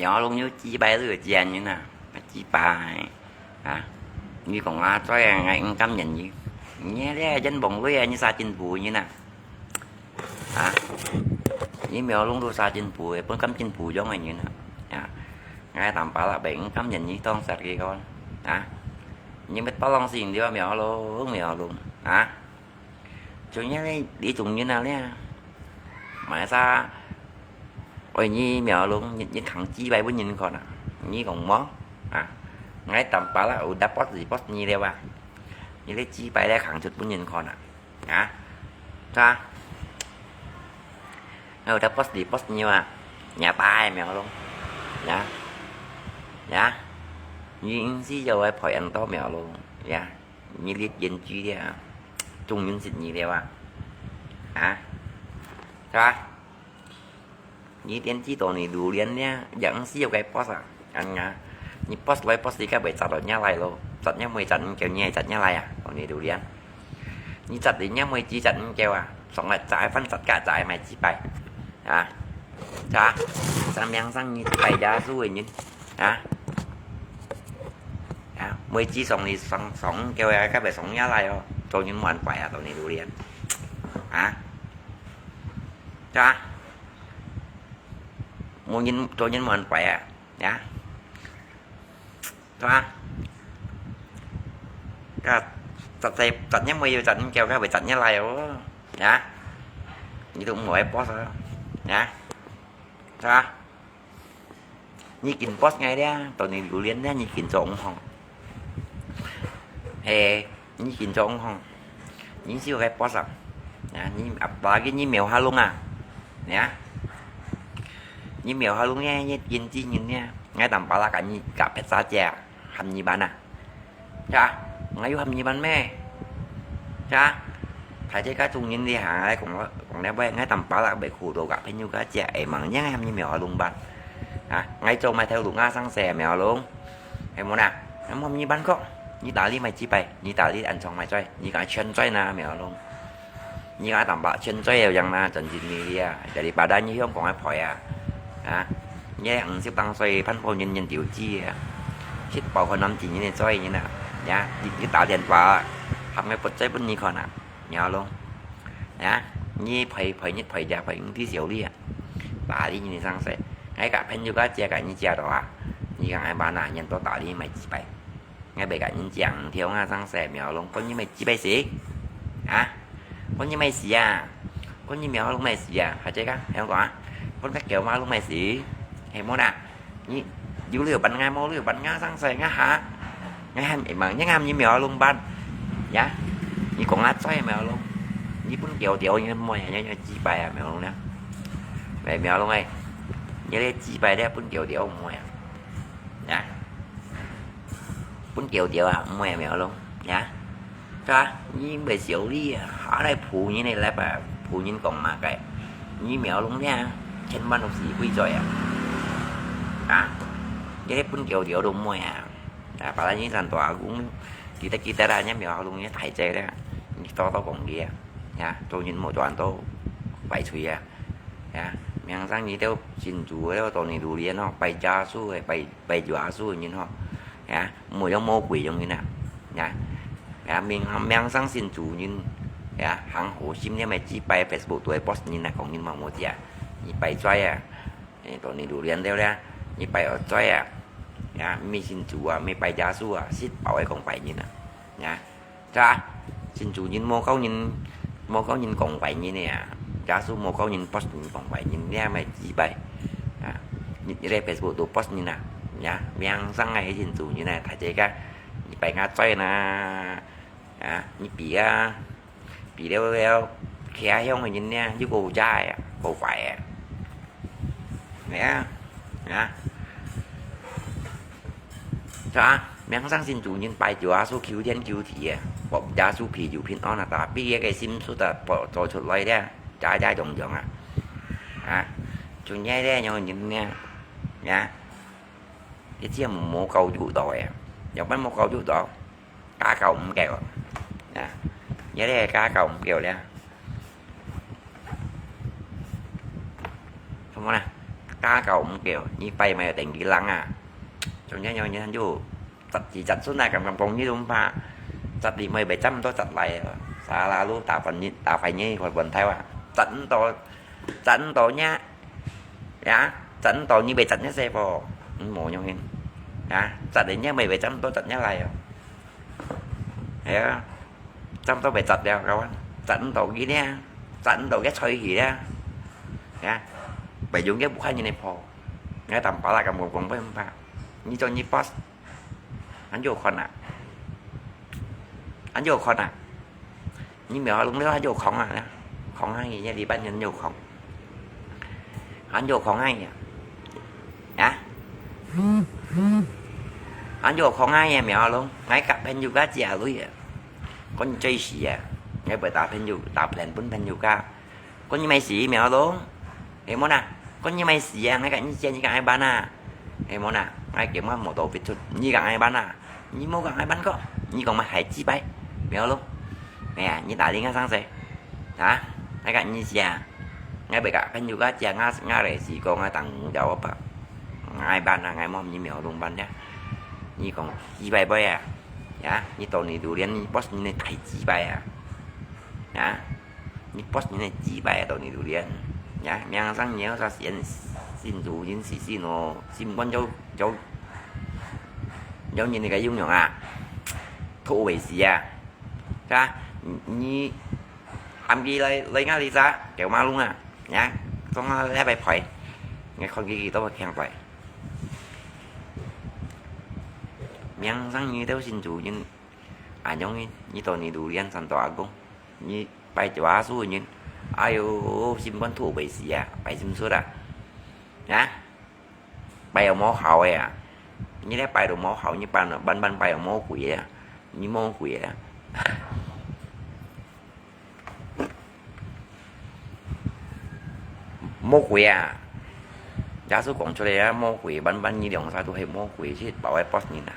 nhỏ luôn như chi bay rồi chèn như nè chi bài à như còn trói ngày cắm nhìn gì nhé đấy danh bồng với như sa trên bùi như nè à với mèo luôn đua sa trên bùi bún cắm trên bùi giống này như nè à ngay tầm bảo là biển cắm nhìn như con sạch kia con à nhưng biết bao long xin đi mèo luôn mèo luôn à chú nhé đấy đi trùng như nào đấy mà sao ôi như mèo luôn nhìn thằng chi bay với nhìn con à như còn mó à ngay tầm bảo là đã post gì post như đây à như lấy chi bay đã khẳng thực với nhìn con à hả sao đã post gì post như à nhà tay mèo luôn dạ dạ như xí giờ ai phải ăn to mèo luôn dạ như liệt dân chi đi à chung những xịt như đây à hả sao như tiến chi tổ này đủ liên nha dẫn xí vào cái post à anh nha như post lấy post đi các bạn chặt ở nhà lại luôn chặt nhá mày chặt kiểu nhẹ chặt nhá lại à còn này đủ liên như chặt đi nhá mày chỉ chặt kêu à xong lại trái phân chặt cả trái mày chỉ bay à cha sang miếng sang như bay ra rồi như à mày chỉ xong thì sống kêu các bạn sống nhá lại không cho những món phải à tổ này đủ liên à cha mua nhìn cho những món phải à nhá cho cái chặt nhá mày chặt kêu các bạn chặt nhá lại đó nhá như tôi ngồi post rồi nhá sao như kín post ngay đấy tụi này đủ liên đấy như kín trộn không hè như kín trộn không những siêu cái post à như ba cái như mèo ha luôn à nhá như mèo ha luôn nghe như kín chi nhìn nha ngay tầm bảo là cả như cả pet sa chè hầm như bạn à cha ngay hầm như bạn mẹ cha thấy cái cá chung nhìn đi hàng ai còn đeo bé ngay tầm bảo là bị khủ đồ gặp hay như cá chè mà nhắc em như mèo luôn bạn à ngay cho mày theo đủ nga sang xè mèo luôn em muốn à em không như bán có như tả đi mày chi bày như tả đi ăn xong mày chơi như cả chân chơi na mèo luôn như cả tầm bảo chân chơi đều rằng na trần gì đi à để đi bà đây như không còn ai phải à nhé ăn xếp tăng xoay phân phô nhân tiểu chi à xếp bảo con năm chỉ như này xoay như nào nha như tạo tiền vàทำให้ปดใจเป็นนี้ก่อนอ่ะnhau luôn nhá như phải nhất phải giả phải những tí xíu đi à tả đi như sang sẽ ngay cả pen yoga chia cả như chia đó như cả ai bạn nào nhận tôi tả đi mày chỉ bay ngay bây cả những chẳng thiếu nga sang sẽ mèo luôn có như mày chỉ bay xí hả có như mày xí à có như mèo luôn mày xí à phải chơi các em có các kiểu mà luôn mày xí em muốn à như dữ liệu bắn ngay mô liệu bắn ngã sang sẽ ngã hả ngay hai mày mà nhắc ham như mèo luôn ban nhá như con lát xoay mèo luôn như bún kẹo tiểu như mồi như chi bài à mèo luôn nè về mèo luôn ấy như đây chi bài đây bún kẹo tiểu mồi nhá bún kẹo tiểu à mồi mèo luôn nhá cho như bề xỉu đi ở đây phụ như này là bà phụ như còn mà cái như mèo luôn nha trên ban đồng sĩ quy rồi à như đây bún kẹo tiểu đúng mồi à bà là những sản tỏa cũng kita ra nhé mèo luôn nhé thầy chơi đó to còn kia nha tôi nhìn một toàn tôi bảy thủy à nha miếng sang như theo xin chú theo tôi này đủ liền nó bay cha su bay bay dọa su như nó nha mùi nó mô quỷ giống như nào nha nha miếng sang xin chú như nha hàng hồ sim nha mày chỉ bay Facebook tuổi post như này còn như mà một gì à như bay chơi à tôi này đủ liền theo ra như bay ở chơi à nha mi xin chú à mi bay cha su à xít bảo ấy còn bay như nào nha cha xin chú nhìn mô câu nhìn còn vậy như nè trả số mô câu nhìn post nhìn còn vậy nhìn ra mày chỉ bay nhìn đây Facebook tụ post như nào nhá miang sang ngày xin chú như này thay thế các bài ngã chơi na như bị đeo khe không người nhìn nha với cô trai cô phải nè cho miếng sang xin chủ nhân bài chùa số cứu thiên cứu thì bọc giá số phí chủ phiên on là ta biết cái sim số ta bỏ cho chuột lấy đấy trái đồng giống à chủ nhai đấy nhau nhìn nha cái chiếc một câu chủ tỏi dọc bánh một câu chủ tỏi cá còng kẹo nhớ đây cá còng kẹo đây không có nè cá cầu cũng kiểu như bay mà tiền kỹ lăng à trong nhớ nhau như anh vô chặt chỉ chặt xuống này cầm bông như đúng pha chặt đi 1700 tôi chặt lại xa là luôn tạo phải như hoặc bình theo à chảnh tôi nhá dạ chảnh tôi như bị chặt nhá xe vào mồ nhau hin dạ chặt đến nhá 1700 tôi chặt nhá lại hiểu trong tôi bị chặt đeo các bạn chảnh tôi gì nha chảnh tôi ghét xoay gì đó dạ bị dùng ghét bút hai như này phò nghe tầm phải là cầm một với em pha như cho như post anh vô con à anh vô con à nhưng mà lúc đó anh vô không à không hay gì nha đi ban nhân vô không anh vô không hay hả anh vô không hay nha mẹ luôn ngay cặp bên yoga chè luôn vậy con chơi gì à ngay bởi tập bên yoga tập lên bún bên yoga con như mày xỉ mẹ luôn em muốn à con như mày xỉ à ngay cả như chơi như cả ai bán à em muốn à ngay kiểu mà một tổ việt thuật như cả ai bán à như mua cả ai bán có như còn mà hãy chi bay mẹ luôn nè như tại đi ngay sang xe hả ngay cả như già ngay bởi cả cái nhiều cái chàng ngã để chỉ có ngay tặng đầu ấp ngay ban là ngay mom như mèo luôn ban nhá như còn chi bay bay à nhá như tổ này đủ đen như boss như này thầy chi bay à nhá như boss như này chi bay tổ này đủ đen nhá miang sang nhớ ra xin dù những xin nó xin con châu giống như này cái dung nhỏ à thu về gì à ra như âm ghi lấy ngã đi ra kiểu ma luôn à nhá xong lấy bài phải nghe con ghi tôi khen vậy miang sang như theo xin chủ nhưng giống như tôi này đủ đen sản tỏa cũng như bài chó số như ai xin con thu về gì à bài xin số đã nhá bài ở mỏ hậu à như thế bài đồ mỏ hậu như ban bài ở mỏ quỷ à như mỏ quỷ à mỏ quỷ à giá số còn cho đây mỏ quỷ ban như đường sao tôi hay mỏ quỷ chứ bảo ai post như nào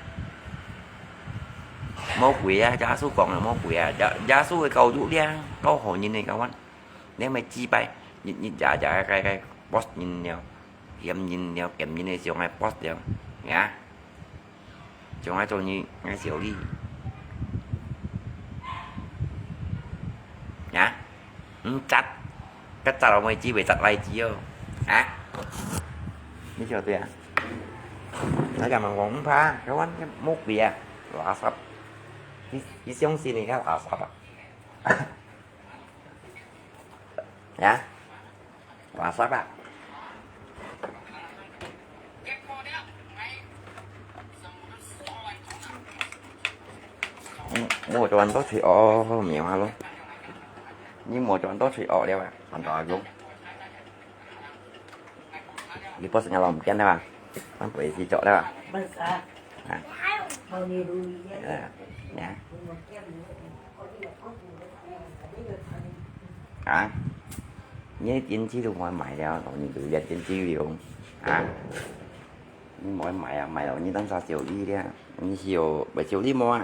mỏ quỷ à giá số còn là mỏ quỷ à giá số cái cầu dụ đi câu hỏi như này các bạn nếu mà chi bài nhìn giá cái post nhìn nhau em nhìn nhau em nhìn này chiều ngay post đều nhá chiều ngay tôi như ngay chiều đi nhá chặt cách tao mày chi bị chặt lại chi không hả đi chờ tôi à nói cả mà còn pha cái quán cái mốt gì à lạ sắp cái xong xin này cái lạ sắp à nhá lạ sắp à mua cho anh tốt thì mèo ha luôn nhưng mua cho anh tốt thì đeo à anh rồi luôn đi post nhà lòng chân đây à anh phải gì chỗ đây à nhá nhớ chính chí luôn mọi mày đâu còn những tự dân chính chí điều nhưng mọi mày đâu như đang sao chiều đi đi như chiều bởi chiều đi mua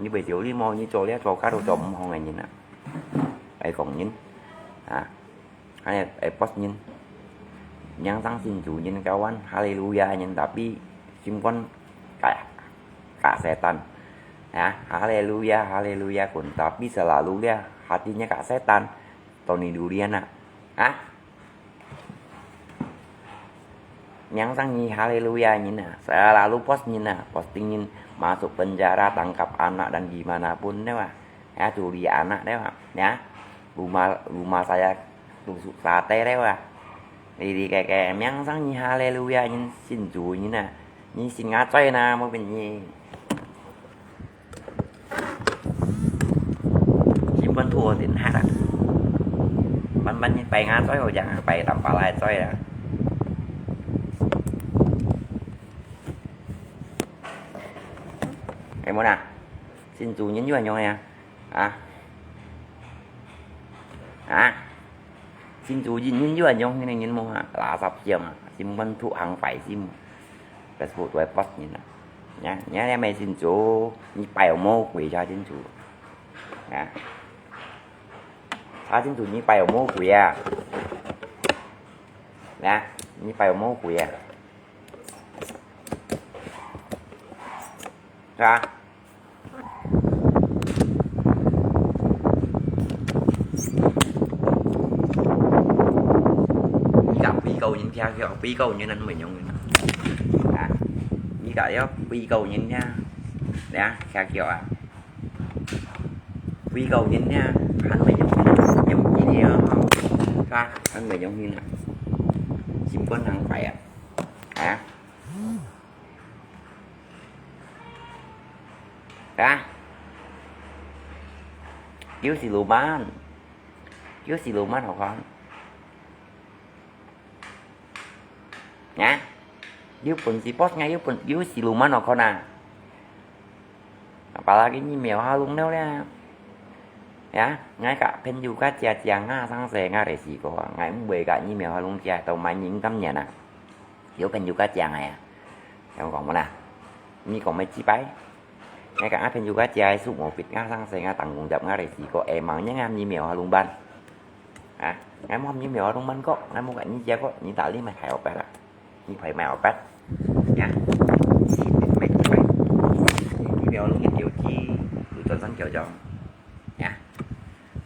như bây giờ đi mua như cho lẽ cho cá đồ trộm không ngày nhìn à ai còn nhìn hay ai post nhìn nhang tăng xin chủ nhìn kawan haleluya nhìn tapi simpan cả setan haleluya pun tapi selalu dia hatinya kak setan Tony Durian nhắn sang nhi haleluya nhìn selalu post nhìn posting nhìn masuk penjara tangkap anak dan gimana pun deh curi anak deh ya rumah saya tusuk sate deh đi kayak em nhắn sang nhi haleluya nhìn xin Chúa nhìn nhìn xin ngã chơi mới bên nhi xin con thua thì hát bắn nhìn bay ngã chơi rồi chẳng bay tầm phá lại chơi à em muốn xin chú nhấn vào nhau xin chú nhấn vào nhau như này nhấn mua là sắp chiều xin văn thụ hàng phải xin cái số tuổi post như này nhá em mày xin chú như bài mô quỷ cho xin chú chính tụi nhí bay ở mô quỷ à nè nhí bay ở mô quỷ à ra gặp pi câu những theo kiểu pi câu như nên mình nhung à như cả đó pi câu những nha nè khác kiểu à pi câu những nha anh mình giống gì đi không ra anh mình giống như này chim con thằng phải à hả ra cứu xì lù bán học con nhá dưới phần si post ngay dưới xì lù bán học con à apalagi ini mèo halung đâu nha ya ngay cả pen juga chia nga sang se nga resiko ngay muốn bề cả như mèo halung chia tàu máy những tấm nhà nè yếu pen juga chia này em còn mà nè như còn mấy chi bái ngay cả pen juga chia suốt một việc nga sang se nga tặng cùng đập nga resiko em mà nhá ngam như mèo halung ban à ngay muốn như mèo halung ban có ngay muốn cả như chia có như tạo đi mà phải học bài như phải mèo bắt nha mấy chi bái như mèo halung nhiều chi tụi tôi sáng kiểu cho nha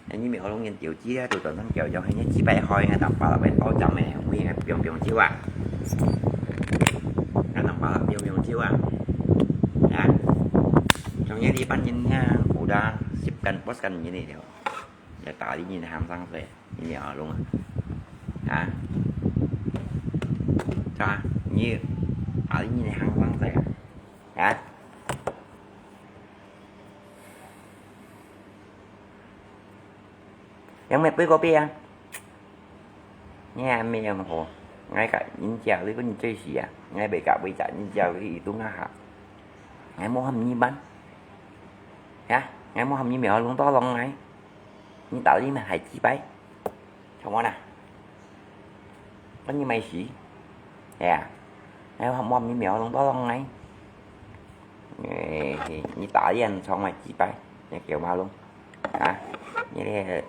như mèo halung nhìn tiểu chi tụi tôi sáng kiểu cho hay nhớ chi bài hoi ngay tập là bài tối chậm này không biết pion chiếu à ngay tập là pion chiếu à nha trong nhớ đi bán nhìn nha cụ đa ship canh post canh như này đều để tạo đi nhìn ham sang về như mèo luôn à cho như ở như này ham sang về hả giống mẹ biết có biết nha mẹ mà hồ ngay cả những chào lấy có những chơi gì à ngay bị cả bây giờ những chào cái ý tôi nga hả ngay mua hầm như bánh hả ngay mua hầm như mèo luôn to lòng ngay nhưng tạo đi mà hãy chi bấy không có nè có như mày xỉ à ngay mua hầm như mèo luôn to lòng ngay như tạo với anh xong mày chi bấy kiểu mau luôn hả như thế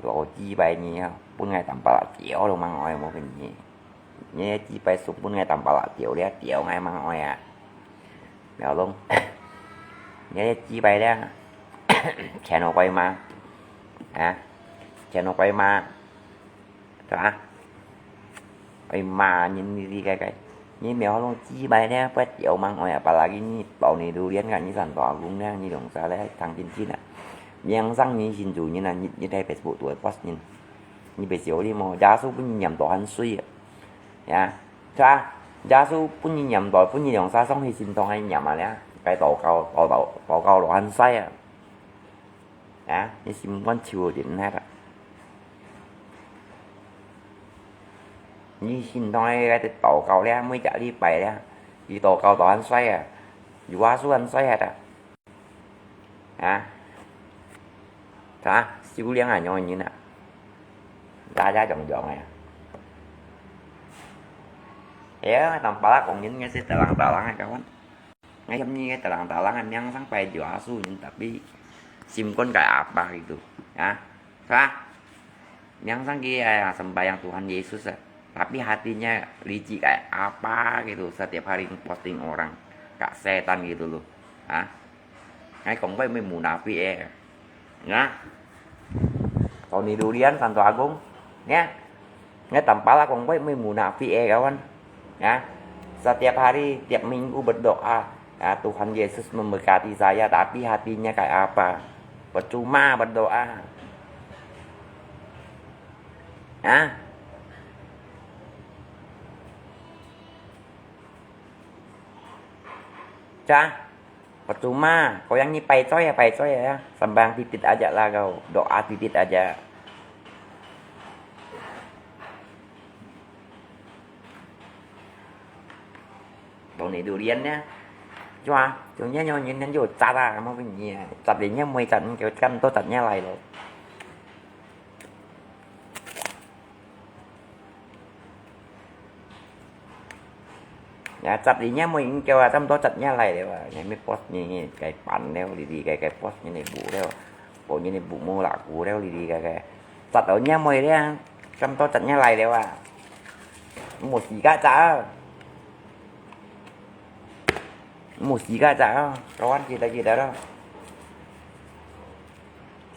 lộ chi bay như pun ngày tầm 3 triệu luôn mang ngồi một cái gì nhé chi bay sụp pun ngày tầm 3 triệu đấy triệu ngày mang ngồi à mèo luôn nhé chi bay đó channel quay mà hả channel quay mà đó quay mà nhìn đi cái như mèo luôn chi bay đó phải triệu mang ngồi à bà là cái bảo này đồ điên cả như sản tỏ cũng đang như đồng xa đấy thằng chín à yang sang như xin chủ như là như đây Facebook tuổi post như bây giờ đi mà giá số cũng nhầm tỏ hắn suy à cha giá số cũng nhầm tỏ cũng như dòng xa sống thì xin tỏ hay nhầm mà nhá cái tổ cầu đồ hắn sai à như xin quan chiều điện hết à như xin tỏ cái tổ cầu đấy mới trả đi bày đấy vì tổ cầu tỏ hắn sai à dù giá số hắn sai hết à đó siêu liên à nhau như nè ra dọn này thế tầm ba còn những cái xe tờ lăng hay các bạn ngay giống như cái tờ lăng anh nhân sáng bay dọa xuống những tập đi sim con cái áp ba gitu ya ra yang sang kia sembahyang Tuhan Yesus tapi hatinya licik kayak apa gitu setiap hari posting orang kak setan gitu loh ngay còn với mấy mù nào phi nhá còn đi durian Santo Agung nhé nghe tampala còn với mấy mù nào phi kawan ya setiap hari tiap minggu berdoa Tuhan Yesus memberkati saya tapi hatinya kayak apa percuma berdoa cha percuma kau yang ini pay coy ya sembang titit aja lah kau doa titit aja bầu này durian nhá cho nhá nhau nhìn nhắn vô chặt ra mà cái gì chặt đến nhá mày chặt kiểu căn tôi chặt nhá lại rồi ya chặt đi nhá mình kêu là tâm tôi chặt nhá lại đấy mà mới post như cái bản đeo đi cái post như này bù đeo bộ như này bù mô lạc bù đeo đi cái chặt ở nhà mày đấy trong to chặt nhà này đấy à một xí cá chả một xí cá chả có ăn gì đó đâu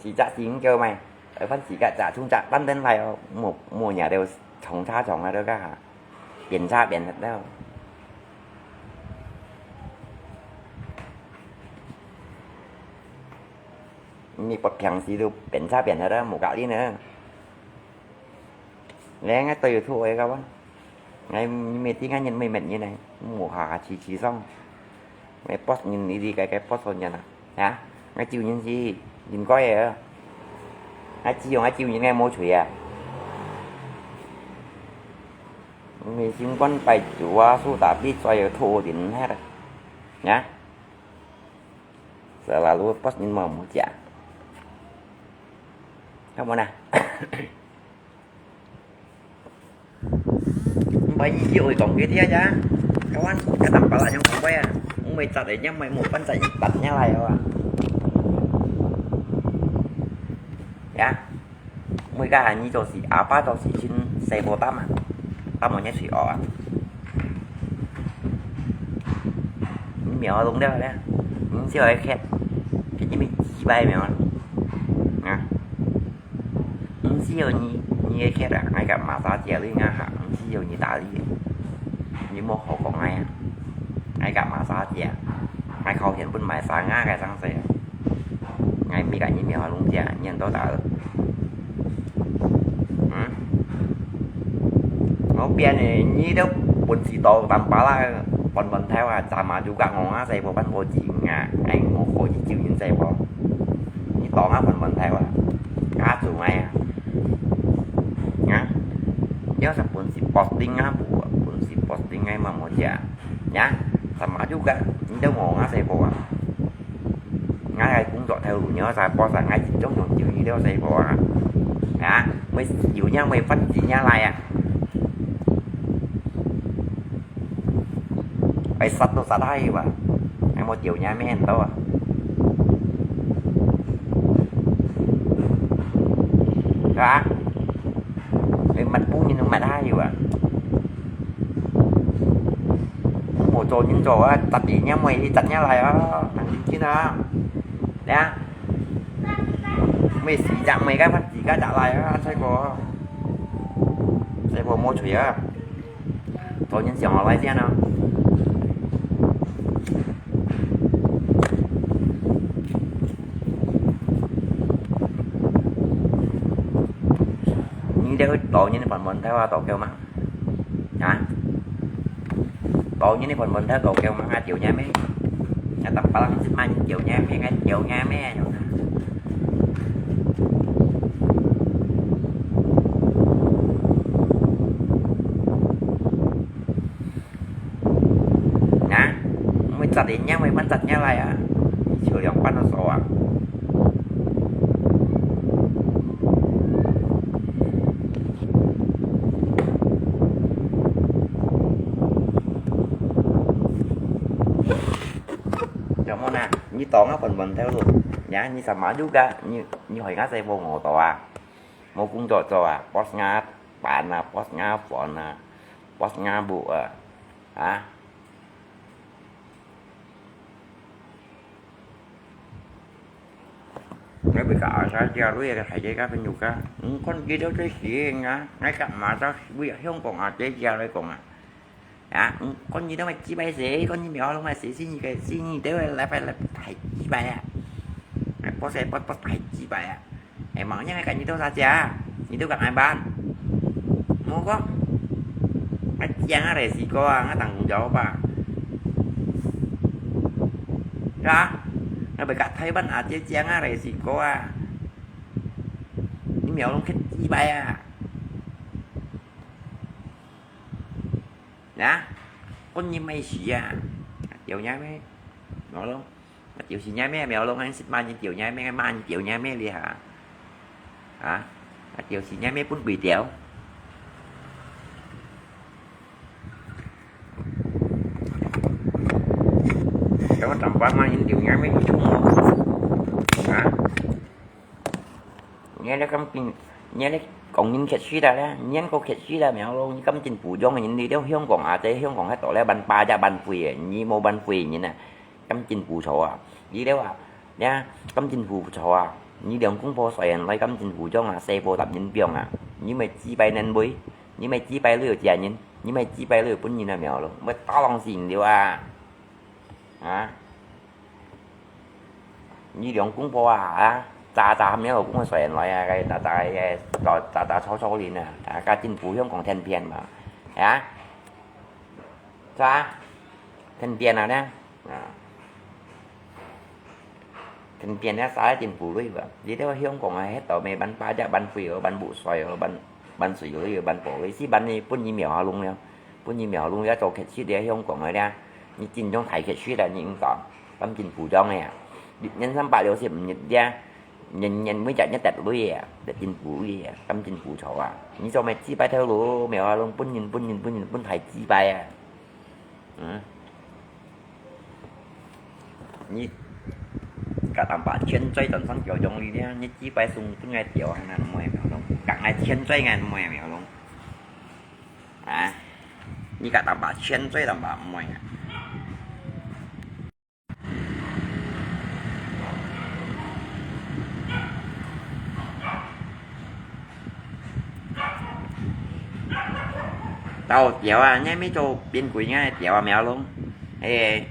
xí chả chín kêu mày ở phân xí cá chả chúng chặt bắn tên này một mùa nhà đều trồng xa trồng là đâu cả biển xa biển thật đâuมีปลดแข็งสีดูเป็นชาเปลี่ยนแล้วหมูกะที่เนอะแล้วngay từ thu ấy các bạn ngay mấy tiếng ngay nhìn mấy mệt như này mùa hạ chỉ xong mấy post nhìn đi cái post rồi nhận hả ngay chiều nhìn gì nhìn coi à ngay chiều nhìn nghe môi chửi à mình xin con phải chủ số tạp đi xoay ở thu đến hết rồi nhá giờ là lúc post nhìn mờ một chả không muốn à bây giờ rồi còn cái thế chứ các bạn cái tầm bảo lại trong không quay à mày chặt để nhá mày một con chạy đặt nhá này không à dạ mày cái như cho gì à ba cho gì xin xe bộ tâm à tâm một nhá xì ọ mèo đúng đấy đấy những siêu ấy khét cái gì mình chỉ bay mèo à siêu như cái là ngay cả mà ta chèo đi nga hẳn siêu như ta đi như một hộ còn ngay ngay cả mà ta chèo ngay khâu hiện bên mày sáng nga cái sang xe ngay mi cả như mèo luôn chèo nhân tôi đã nó bên này như đâu buồn xì to tầm bá la còn mình theo à chả mà chú cả ngon á xe bộ bánh bộ chị ngà anh một khối chịu những xe bộ như to á mình theo à cá chủ ngay à nhớ là pun si posting á pun si posting ngay mà một dạ nhá sama juga ini đâu ngồi ngã xe bộ ngay ai cũng dọn theo đủ nhớ ra post là ngay trong dọn chữ gì đâu xe bộ à mấy chịu nha mày phân chỉ nha lại à phải sắt đâu sắt hay mà em một chiều nha mấy em đâu à đó mặt bu nhìn mặt hai nhiều à một trò những trò á tập gì nhá mày đi tập nhá lại á thằng chứ nào nè mày xì chạm mày cái phát chỉ cái trả lại á sai có mua chửi á thôi những xưởng lại xem nào đeo tổ như phần mình theo tổ kêu mắng hả tổ như phần mình theo tổ kêu mắng 2 triệu nha mấy nhà tập 35 triệu nha mấy 2 triệu nha mấy nè mình chặt điện nha mày bắn chặt nha lại à chưa dòng bắn nó sổ à như toàn á phần theo luôn nhá như sama juga như hồi ngã xe vô ngồi tòa à một cung trò à boss ngã bạn là boss ngã phòn là boss ngã bộ à hả cái bị cả sao cha đuôi cái thầy cái bên juga con kia đó cái gì ngã ngay cả mà tao bây giờ không còn à chơi cha đây còn à à con gì đó mà chỉ bay dễ con như mèo luôn mà xí như cái xí như thế là phải là thầy chỉ bay à có xe bắt thầy chỉ bay à em mở nhá cái như tôi ra cha như tôi gặp ai ban mua có cái chàng này xí có cái thằng cháu bà ra nó bị cắt thấy bánh à chơi chàng này xí có à như mèo luôn cái chỉ bay à đó con như mày xì à chiều nhá mấy ngồi luôn chiều xì nhá mấy mèo luôn anh xịt mai như chiều nhá mấy mai như chiều nhá mấy đi hả hả chiều xì nhá mấy bún bì tẹo có tầm ba mai những chiều nhá mấy chung hả nghe nó không kinh nhớ đấy còn nhìn khét suy ra đấy nhớ có khét suy ra mèo luôn cắm trên phủ giông nhìn đi đéo hiếu còn à thế hiếu còn hết tội là ban pa ra ban phì như mô ban phì như nè cắm trên phủ sổ à gì đéo à nha cắm trên phủ sổ à như đường cũng vô xoay lấy cắm trên phủ giông à xe vô tập nhìn biong à như mày chỉ bay nên bấy như mày chỉ bay lừa chè nhìn như mày chỉ bay lừa bún như là mèo luôn mới to lòng xìn điều à hả như đường cũng vô à ta nếu cũng xoay lại cái ta số liền nè cái chính phủ không còn thành tiền mà hả sao thành tiền nào nè thành tiền nó xài chính phủ đi vậy vì thế không còn ai hết tàu mày bắn pa ra bắn phì ở bắn bụ xoay ở bắn sủi ở bắn phổ với xí bắn đi bún như mèo luôn nha bún như mèo luôn ra cho khét xí để không còn ai ra như chính trong thải khét xí là những còn bắn chính phủ trong này nhân sản bài điều xịn nhật ra nhìn mới chạy nhất đẹp với à để chính phủ gì à tâm chính phủ sổ à như sao mày chi bài theo luôn mèo luôn bún thải chi bài à như cả tầm bạ chuyên chơi tận sáng kiểu giống đi nhá như chi bài sung cứ ngay tiểu hàng ngàn mèo luôn cả ngày chuyên chơi ngàn mèo luôn à như cả tầm bạ chuyên chơi tầm bạ mèo tao chịu à nhá mấy chỗ biên quỷ nhá chịu à mèo luôn ê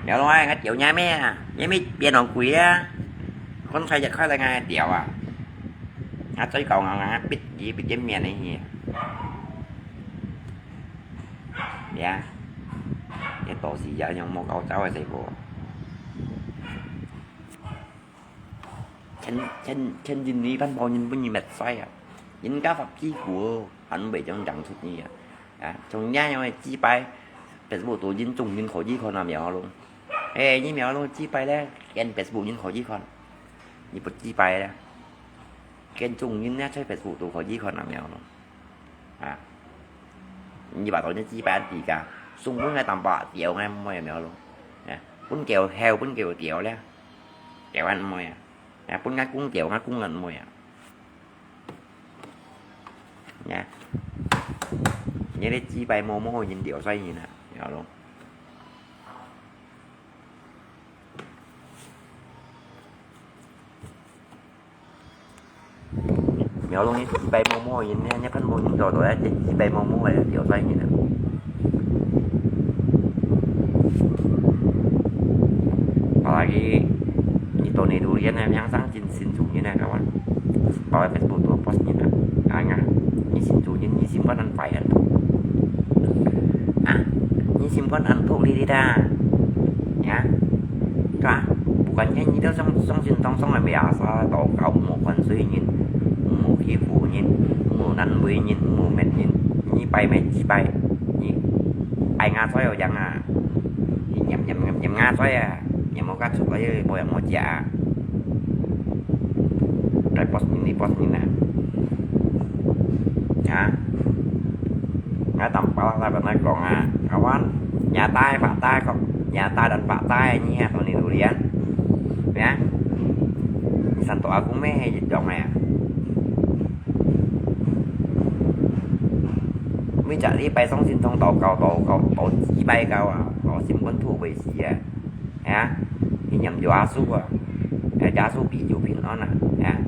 mèo luôn ai chịu nhá mấy biên hòn quỷ á con sai giật khó là ngay chịu à chơi còn à biết gì biết chém mèo này gì dạ cái tổ gì giờ nhau một câu cháu hay bộ chân nhìn đi bắn bao nhiêu mệt xoay à những cá pháp chi của anh bị trong trận thuật gì à trong nhà nhau này chi bay Facebook tôi dính trùng dính khỏi gì con làm mèo luôn ê như mèo luôn chi bay đấy kênh Facebook dính khỏi gì con như bật chi bay đấy kênh trùng dính nét chơi Facebook tôi khỏi gì con làm mèo luôn à như bà tôi nhớ chi bay gì cả xung với ngay tầm bọ triệu ngay mồi mèo luôn à bún kèo heo bún kèo triệu đấy kèo ăn mồi à bún ngắt cũng kèo ngắt cũng lần mồi à nha như đấy chi bay mô mô nhìn điệu xoay gì nè nhỏ luôn nhỏ luôn như chi bay mô mô nhìn nha nhắc mô nhìn rồi đấy chi bay mô mô này điệu xoay gì nè hoặc là cái như tổ này đủ yên em nhang sáng xin chủ như này các bạn bảo Facebook tôi post như này anh à như xin chủ như xin con ăn phải ăn như xin con ăn thuốc đi ra nhá cả bukannya như đó xong xong là mẹ sao tổ cộng một phần suy nhìn một khi phụ nhìn một năn với nhìn một mệt nhìn như bay mệt chỉ bay như ai nga xoay rồi chẳng à nhầm nga xoay à nhầm một cách sụp lấy bồi một dạ rồi post nhìn nè hả ngay tầm bao la bên này còn à các bạn nhà tay phạt tay không nhà tay đánh phạt tay nha tụi này đủ đi anh nhá sanh tọa cũng mấy hay dịch chồng này mới chạy đi bay sóng xin thông tổ cầu chỉ bay cao à tổ xin quấn thu về gì à hả thì nhầm vô á su à giá su bị chủ pin nó nè hả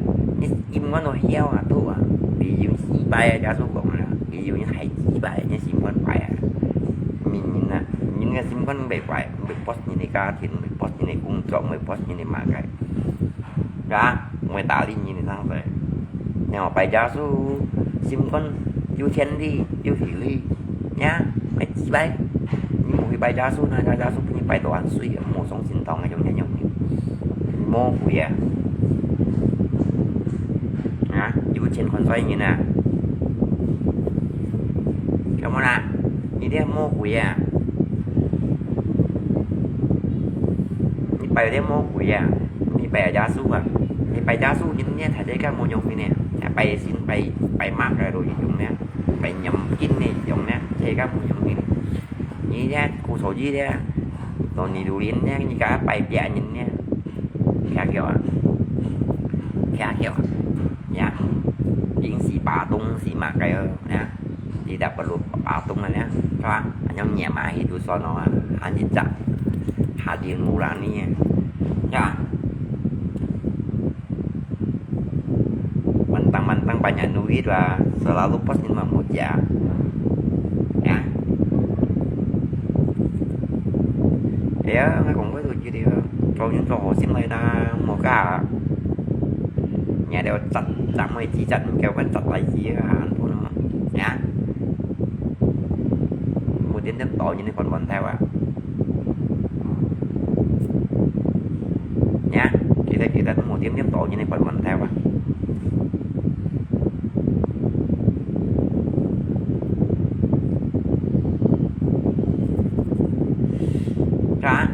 im có nồi heo à thu à bị dùng chỉ bay giá su còn là bị dùng những hay chỉ bay như xin quấn phải à mình nhìn nè những cái xin quấn bề phải bị post như này ca thì bị post như này cũng chọn bị post như này mà cái ra ngoài tạo đi như này sang về nhưng mà bài giá su xin quấn yêu chen đi yêu thị ly nhá mấy chỉ bay nhưng một cái bài giá su này giá su như bài đồ ăn suy ở một sóng xin tòng này giống như mô quỷ à hả yêu chen còn xoay như nè cảm ơn ạ như thế mô quỷ à như bài thế mô quỷ à như bài giá su à như bài giá su những nhé thầy thấy các mô nhông như nè bài xin bài mặc rồi dùng nè bài nhầm kín này dùng nè thấy các mô nhông như thế cô số gì thế còn đi đủ liên nha như cả bài dạ nhìn nha khá kiểu dạ si patung si makanya ya tidak perlu patung ya kan hanya nyamai itu sono hanya cak hadir nurani ya mentang-mentang banyak duit lah selalu pasti memuja ya ya cũng có tôi đi cho những câu hỏi xin mời ta một cả nhà đều chặt chặt mấy chỉ chặt kêu vẫn chặt lại chỉ anh phụ nữa nhá một tiếng tiếp tội như thế còn theo à nhá kita một tiếng tiếp tội như thế còn theo à ra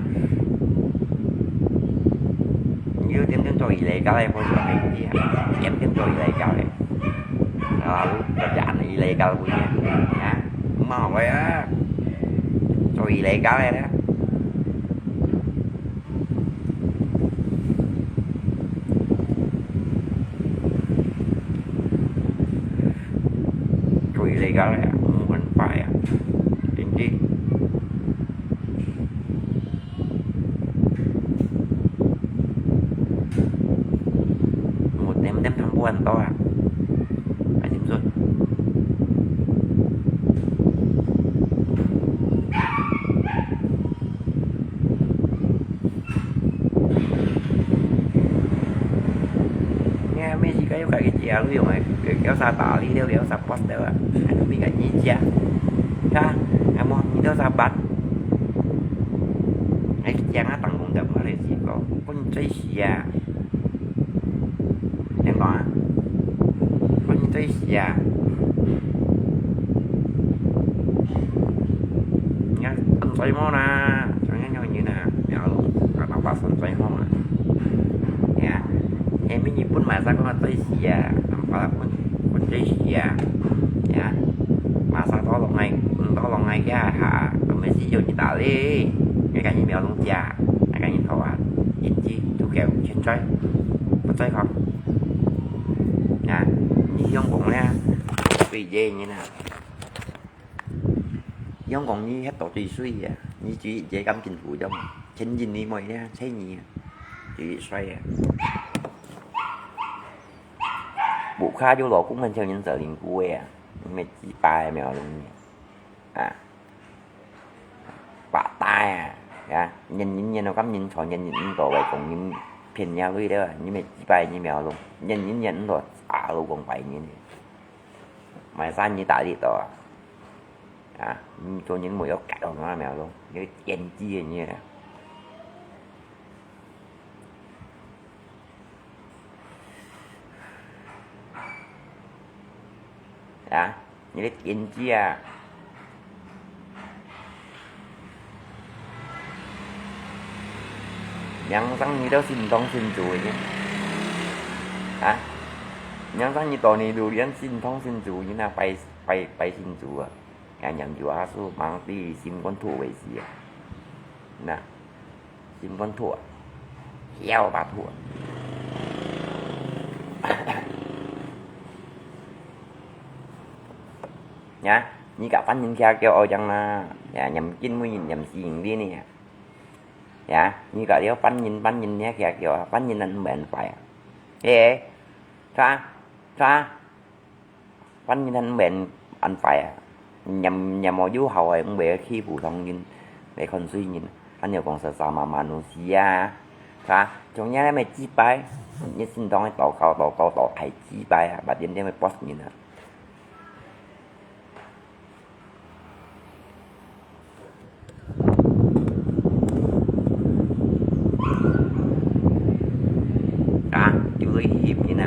như tiếng tiếng tôi ilegal pun suami dia em tiếng tôi ilegal lalu kerjaan ilegal punya ya mau ya tôi ilegal ya tôi ilegal ya mình phải ini tem perempuan tau ah Haji Mzun nghe mấy gì cái chia lu mà kéo xa tỏ đi đeo kéo xa post đeo à bị cái gì chia ha em mong như đeo xa bắt cái trang á tầng cùng đập ở đây chỉ có con trai xìa em có con trai xìa nha con trai mò nè cho nghe nhau như nè nhỏ luôn còn đọc bác con trai mò nè nha em mới nhìn pun mà sao con trai xìa làm phải con trai xìa nha mà sao đó lòng này ra hả rồi mới sử dụng như tạo đi cái cả như mèo luôn già cái cả như thầu à nhìn chi chú kẹo trên trái có trái không như giống còn nha vì dê như nào giống còn như hết tổ trì suy vậy như chỉ dễ cắm kinh phụ trong trên nhìn đi mày nha thấy gì chỉ xoay à bộ kha vô lộ cũng mình theo những giờ liền quê à mày chỉ bài mèo luôn bả tai à nhìn nó cắm nhìn thò nhìn rồi vậy còn nhìn phiền nhau đi đó như mày chỉ bài như mèo luôn nhìn rồi luôn còn bậy như này mày sao như tại đi to cho những mùi ốc cãi còn nó mèo luôn như chen chia như này như cái chen chia nhân sáng như đó xin tông xin chuối nhé nhân sáng như tòa này đủ đến xin thông xin chuối như là bay xin chuối nhận chuối số mang đi xin con thua về gì nè xin con thua heo bà thua nhá như cả phán nhân kia kêu ôi chẳng là nhầm 90.000 nhầm xiên đi nè dạ như cả đéo bánh nhìn nhé kìa kiểu bánh nhìn anh bệnh phải thế ra bánh nhìn anh bệnh anh phải nhầm mò du hầu ông bé khi phù thông nhìn để còn suy nhìn anh nhiều còn sợ mà nó xì ra trong nhà mày chi bài như xin đón tàu thầy chi bài bà đến đây mày post nhìn hả hidup ini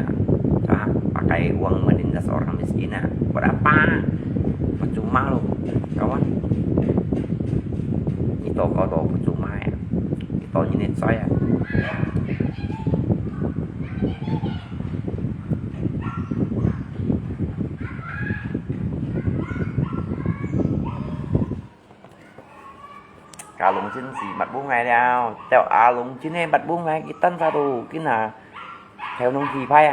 pakai uang menindas orang miskin berapa percuma lo kawan itu kalau percuma ya itu ini saya kalung chín gì mặt buông ngay đâu tao lung chín em mặt buông ngay cái tân ra đồ cái nào theo nông thì phải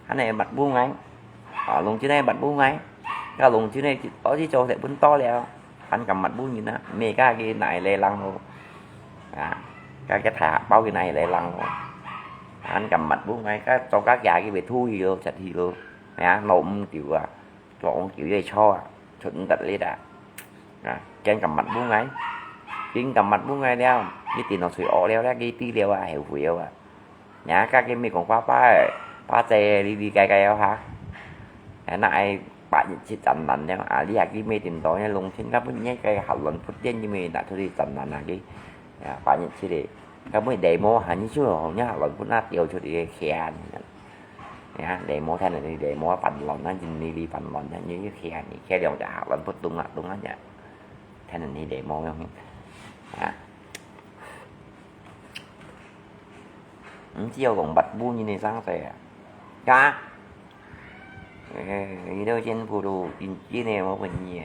anh này mặt buông anh ลงชื่อในบัตรบุ้งไงก็ลงชื่อในต่อที่โจเสร็จบุ้นต่อแล้วพันกับบัตรบุ้งอยู่นะเมก้ากี่ไหนเลยลังโลcác cái thả bao cái này lại lăn rồi anh cầm mạch buông ngay cái cho các gà cái về thui vô sạch thì luôn nộm kiểu trộn kiểu dây cho chuẩn tật lấy đã trên cầm mạch buông ngay trên cầm mạch buông ngay đeo cái tiền nó sủi ổ đeo ra cái tí đeo hiểu hiểu các cái mi còn phá xe đi cay cay hả này bạn chỉ tầm nặng đeo đi cái mi tìm tối nha luôn trên các bên nhé cái hậu luận phút tiên như mi đã thôi đi tầm nặng là cái bạn nhận chỉ để các mới demo hẳn chứ không nhá lần phút nát tiêu cho đi khe demo thay này demo phần lần nó nhìn đi phần lần như cái khe đều đã lần phút đúng đó nhỉ thay này demo không chiều còn bật bu như này sang phải cá cái đâu trên phụ đồ chỉ này mà mình nhỉ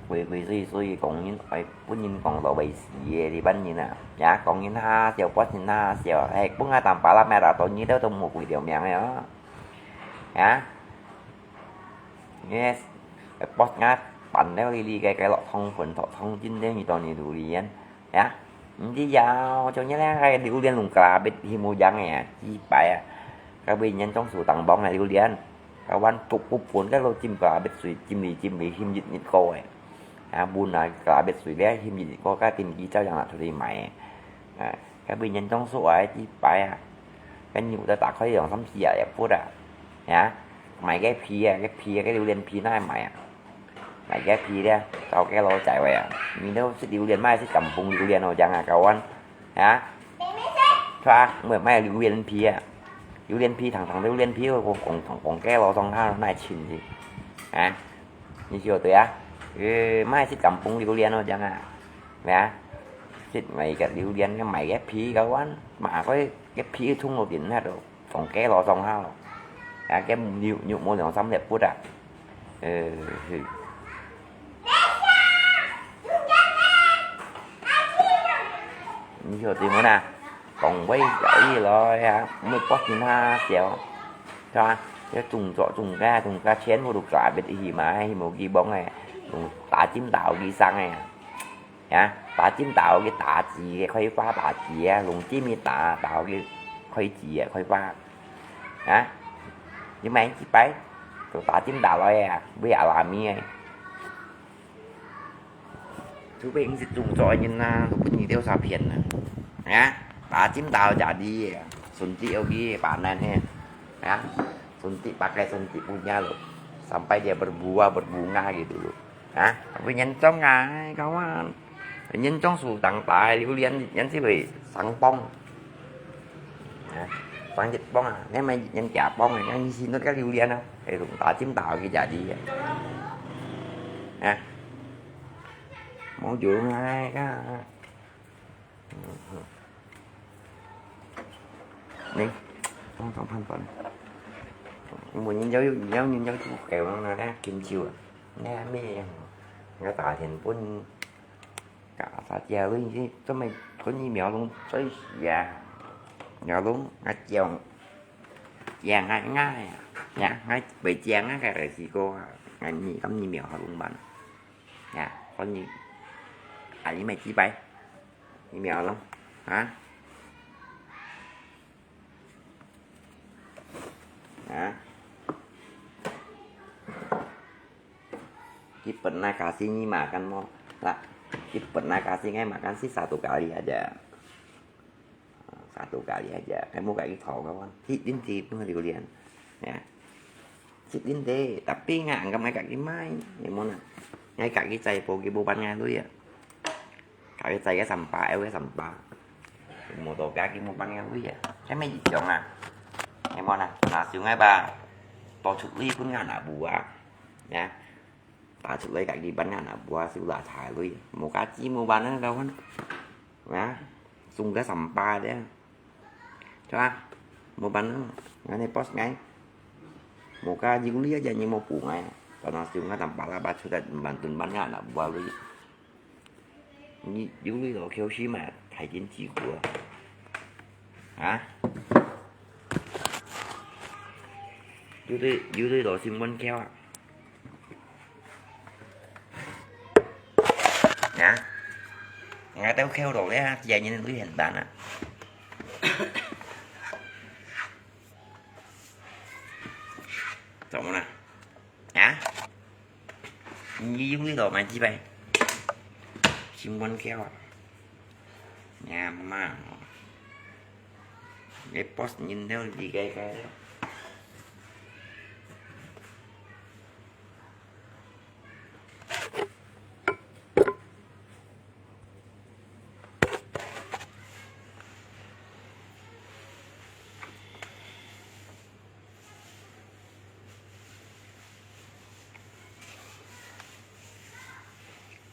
vì suy còn những phải cũng nhìn còn lộ bị về thì bên như nè còn những ha chiều quá nhìn ha chiều hay cũng ngay tầm phải là mẹ đã tội như đó trong một video mẹ này đó yes post ngát bắn nếu đi cái lọ thông phần thọ thông chính đấy như toàn như đủ liền chỉ giao cho nhớ hay điệu liên lùng cà bên hi mô giang này chi bài các bên nhân trong số tầng bóng này điệu liên các bạn phục cuốn các lô chim cà bên suy chim mì him dịch nhiệt cô buôn là cà bên suy bé him dịch cô các tìm gì cho rằng là thôi mày các bên nhân trong số ấy chi bài cái nhiều ta tạo khối dòng sắm xì đẹp phút mày cái pia cái điệu liên pia nó mày mày cái pia đó tao cái lô chạy về mình đâu sẽ điệu liên mai sẽ cầm vùng điệu liên rồi chẳng cậu anh cho mày mai điệu liên pia thằng điệu liên pia còn cái lô trong ha này chìm gì như chiều tới mai sẽ cầm vùng điệu liên rồi chẳng mày cái điệu liên cái mày cái pia cậu anh mà có cái pia thung một điểm hết rồi còn cái lô trong ha cái nhiều môn dòng sắm đẹp phút như tiền nữa nè còn quay gãy gì rồi mới có tiền ha chèo cho cái trùng ra chén vô được cả biệt gì mà hay một ghi bóng này tả chím tạo ghi xăng này tả chím tạo cái tả chỉ cái khoai pha tả chỉ lùng chím mi tả tạo cái khoai chỉ khoai pha nhưng mà anh chỉ phải tả chím tạo rồi bây giờ làm gì thứ bên dịch trùng trọi nhìn lúc nhìn theo sao phiền bà chim tàu chả đi xuân chị ghi bạn này nè xuân chị pakai xuân chị punya loh sampai dia berbunga gitu loh tapi nhanh ngay kawan nhanh chóng sù tặng tại liu liên nhanh sẽ bị sẵn bông sẵn dịch bông nếu mà nhanh chả bông này nhanh xin nó các liu liên không thì cũng tả chim tàu kia chả đi món chuyện hai cái đi không phân phận muốn nhìn dấu chú kèo nó ra kim chiều nè mẹ người ta thì quân cả xã treo với gì cho mày có như mèo luôn tới già luôn ngắt treo vàng ngay ngay bị chán á cái gì cô ngày gì cắm như mèo họ luôn bạn có như với mày chỉ bay như mèo lắm pernah kasih ini makan mau lah pernah kasih ngay makan sih satu kali aja kamu kayak gitu kawan hidin tip di kuliah hidin deh tapi nggak anggap ngay kaki main gimana ngay kaki saya pergi buban ngay dulu ya kaki saya sampah sampah một tổ cá kia một băng ngay dulu ya cái mấy gì chọn gimana nah sungai ba to chụp ly pun nggak nak buah ta chụp lấy cả đi bắn nggak nak buah siêu là thải luôn một cá chim một bắn đâu á sung cái sampah đấy cho một bắn ngay này post ngay một cá dính lia aja như một củ ngay còn nó sungai sampah là ba sudah bantu bắn nggak nak buah luôn dính lia rồi khéo xí mà thải chiến chỉ của dưới độ sim quanh keo nè ngay tao keo đồ đấy ha dài như lưới hình bạn á trộn nè hả như giống lưới đồ mà chi bay sim quanh keo nhà mà cái post nhìn theo gì cái đó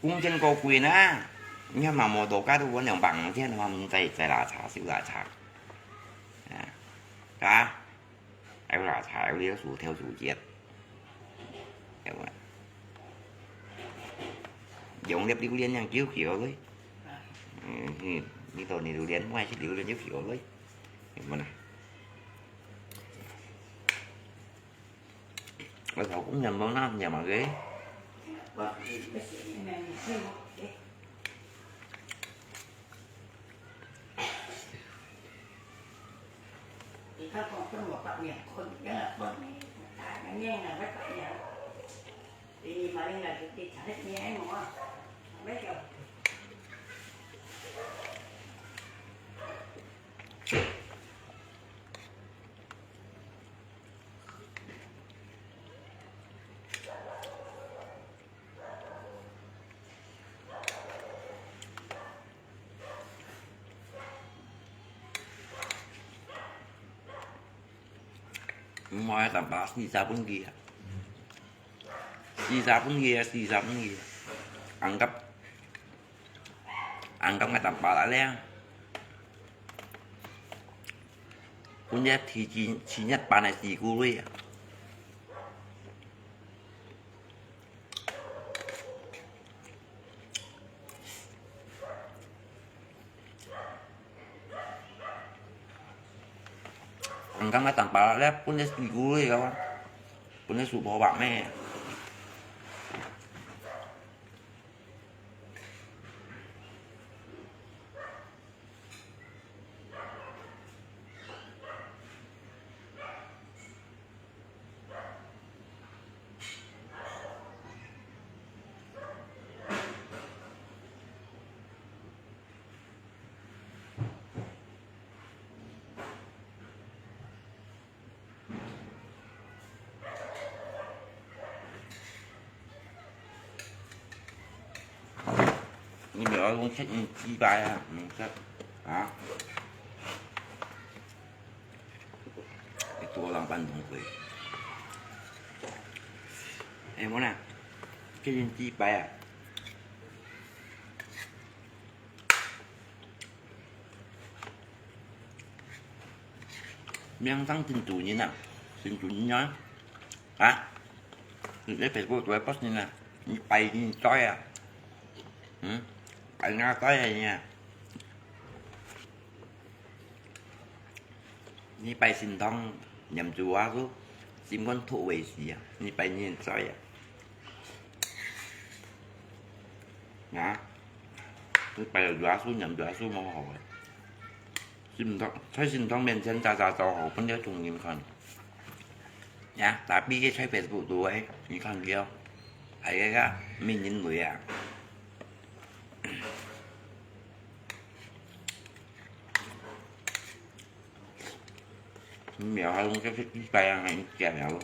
cũng trên cầu quyền á nhưng mà một đồ cá tôi vẫn đều bằng thế mà mình tay là chả xíu là chả cá em là chả em đi số theo chủ chết giống đẹp đi liên nhang chiếu kiểu đấy như tôi này đồ liên ngoài chứ điệu lên chiếu kiểu đấy mà này bây giờ cũng nhầm món năm nhà mà ghếถ้าคนตำรวจตัดเนี่ยคนเยอะคนถ่ายกันแย่งกันไม่ตัดเนี่ยทีนี้มาเรื่องอะไรติดถ่ายเนี่ยไอ้หมอไม่เกี่ยว ngoài tầm bát xì xa bên kia xì xa bên kia ăn cắp ngay tầm bát lại lên cũng nhất thì chỉ nhất bà này xì cu đi ăn cắp ngay tầm bát lại cũng nhất xì cu đi các bạn cũng nhất sụp bỏ bạn mẹ nhưng mà cũng thích chi bài à mình thích đó cái tua làm bánh đồng quỳ em muốn nè cái gì chi bài à miếng thắng tin chủ như nào tin chủ như nói hả để Facebook tụi post như nè như bay như chói à bạn nghe tới đây nha như bay xin thông nhầm chú á chú xin con thụ về gì à như bay như chói à nhá như bay là đoá xuống nhầm đoá xuống mong hỏi xin thôngใช้ xin thông bên trên cha cho họ vẫn nhớ trùng nghiêm phần nhá tapi cáiใช้ Facebook ด้วยมีคำเดียวไอ้ก็มีนิดหน่อยอ่ะmèo hay luôn cái tay ăn này chè mèo luôn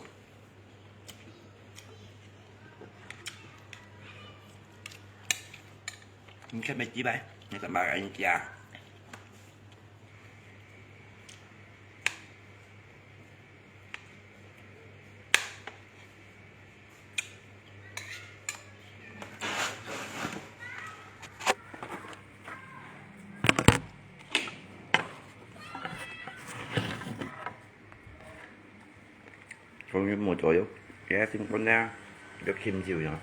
cái mấy chí bay người ta bảo anh chè không một chỗ yếu ghé xin con ra được kim chiều rồi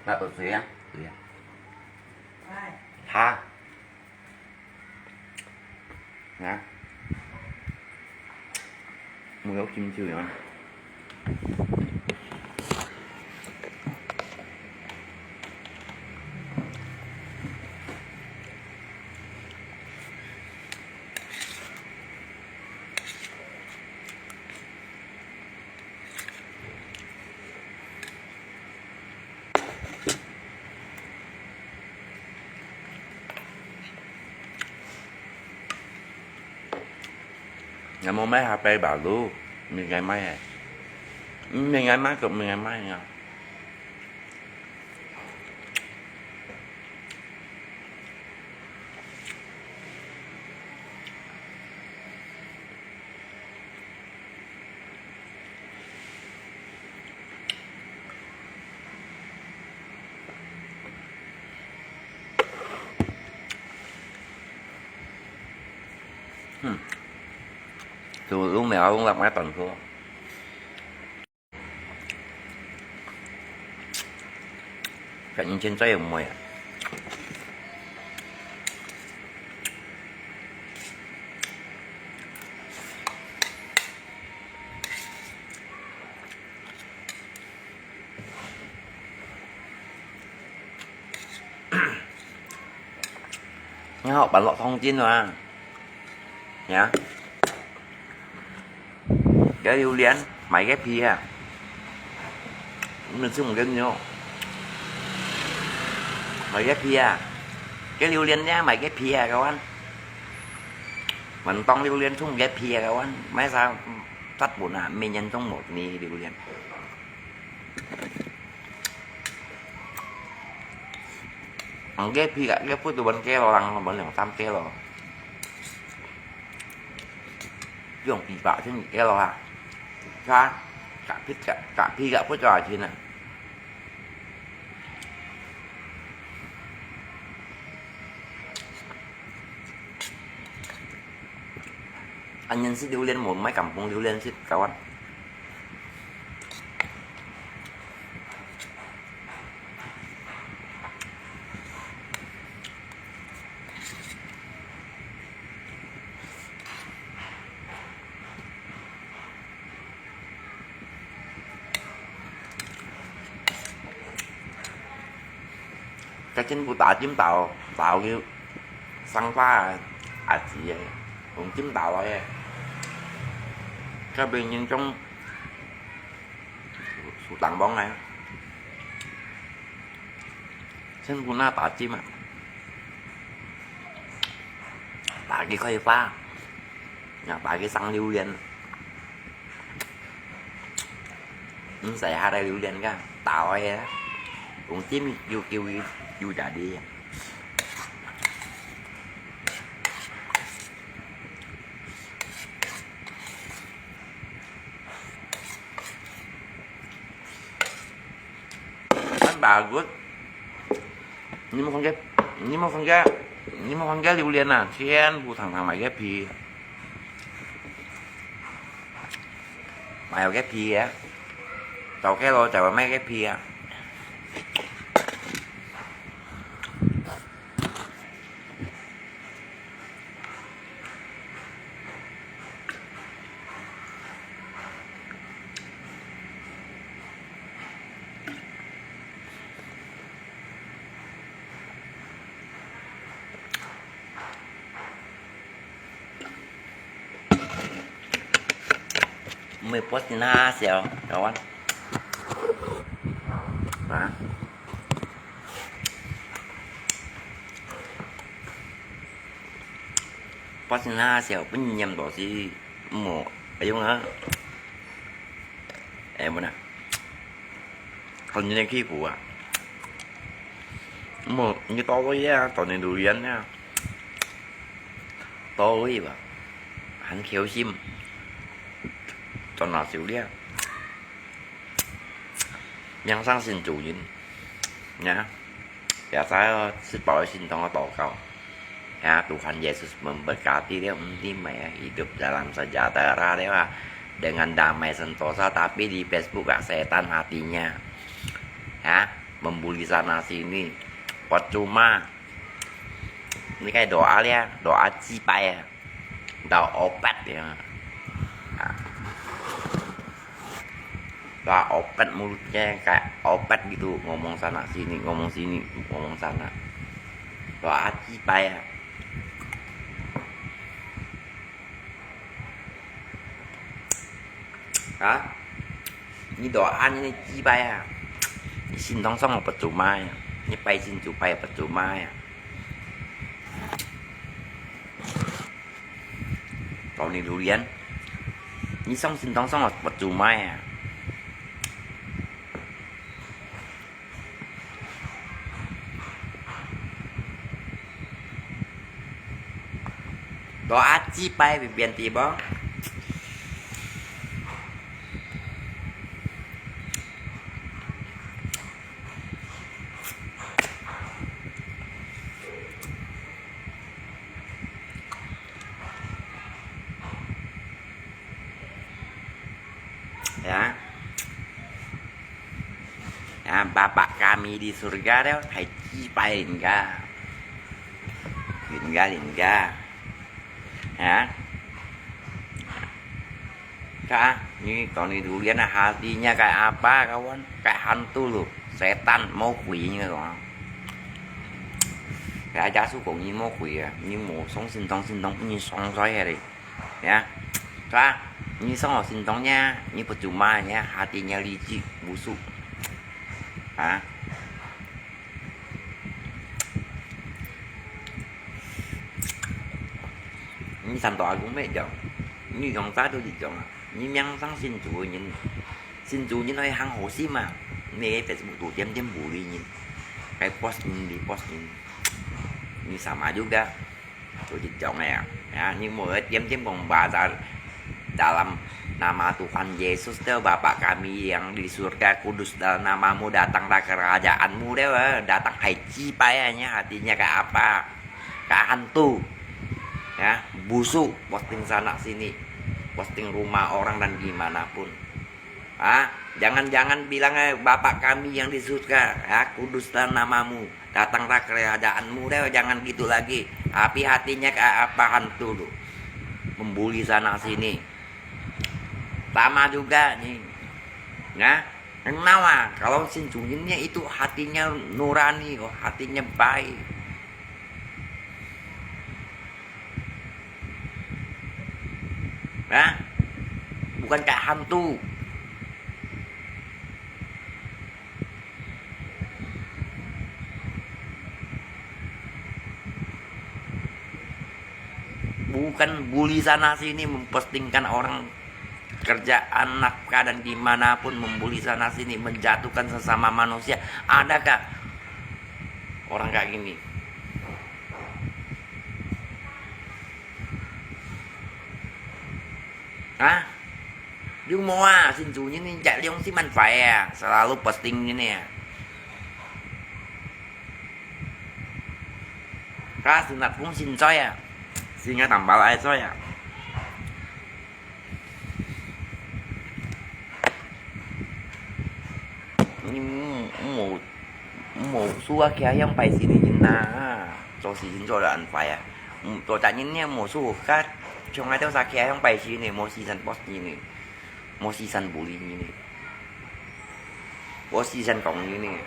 là bật xế tha nè Mùi ốc chim chửi ngon. Ngày mô mấy HP bảo luôn. Mình ngày mai à. Mình ngày mai cùng mình ngày mai nha. Dù luôn mèo luôn làm cái tuần của phải nhìn trên trái mùi à. Nghe họ bán lọ thông tin rồi à nhá. Cái lưu liên máy ghép phi à mình dùng một cái nhau máy ghép phi à cái lưu liên nhá máy ghép phi à các anh mình tông lưu liên xuống ghép phi à các anh mấy sao tắt bốn à mình nhân trong một ni lưu liên ghép phi cả ghép với từ bên kia là bên lượng tam kia rồi dùng kỳ vọng chứ những cái là cả phi cả với trò chứ này anh nhân sẽ điêu lên một máy cầm con điêu lên sẽ các anh cái chính của tạo chiếm tạo như xăng pha chị vậy cũng chiếm tạo lại cái bên nhân trong số tặng bóng này xin của na tạo chim à tạo cái khoai pha nhà tạo cái xăng lưu liên sẽ hai đây lưu liên cả tạo ấy đó cũng chiếm kêu vui trả đi anh bà good nhưng mà con ghép lưu liên à khen vụ thằng mày ghép gì mày ghép gì á tao cái lo chào mấy ghép gì á mười post na xèo các anh đó post na xèo bên nhầm đó gì một cái giống đó em nè còn như khi của một như to với tao này đủ yên nha to với bà hắn khéo sim cho nó xíu đi nhân sang xin chủ nhân nhá dạ saya bảo xin tolong tỏ kau ya Tuhan Yesus memberkati dia mẹ hidup dalam sejahtera dia dengan damai sentosa tapi di Facebook gak setan hatinya ya membuli sana sini percuma ini kayak doa ya doa cipai ya doa obat ya Gak opet mulutnya kayak opet gitu, ngomong sana sini, ngomong sini, ngomong sana. Doa cipa ya. Hả? Như doa như cipa ya. Xin thong song một percuma ya. Như bay xin chủ bay percuma ya. Kalau ini durian, ini song xin thong song một percuma ya. Doa cipa vì biên tì bó. Ya. Ya, Bapak kami di surga đó thầy chi bay lingga ya. Kak, ini kalau di durian hatinya kayak apa kawan? Kayak hantu loh, setan mau quỷ như kawan. Cái giá số cũng như mau quỷ à, như một sống sinh tông như song sói này ya. Kak, ini sama sintongnya, ini percuma ya, hatinya licik, busuk. Hả? Ini santoa cũng mấy chồng. Như dòng tá tôi gì chồng à. Như nhăn sáng xin chủ nhìn nói hăng hồ xí mà. Này Facebook tuh jam-jam bully nhìn. Kayak post ini, post ini. Ini sama juga. Tuh gì chồng này à. Ya, nhưng mà jam-jam membahas dalam nama Tuhan Yesus deh, Bapa kami yang di surga, kudus dalam namamu, datanglah kerajaanmu deh, datang haji payahnya, hatinya kayak apa, kayak hantu ya, busuk, posting sana sini, posting rumah orang dan gimana pun. Jangan bilang Bapa kami yang di surga ya, kudus dalam namamu, datanglah kerajaanmu deh, jangan gitu lagi. Tapi hatinya kayak apa, hantu lu, membuli sana sini. Sama juga nih ya, kenapa kalau sin Juninnya itu hatinya nurani, hatinya baik ya, bukan kayak hantu. Bukan bully sana sini, mempostingkan orang kerjaan, nafkah dan gimana pun, membuli sana sini, menjatuhkan sesama manusia. Adakah orang kayak gini? Yung mua xin chủ những chạy liông xí man phải selalu posting ini ya. Sunat pun sin soy ya. Singa tambal air soy ya. Một số kia yang phải xin nhìn na cho xin cho là ăn phải tôi tại những nha một số khác trong ai đâu ra kia yang phải xin này một season boss như này, một season bully như này, một season cộng như này.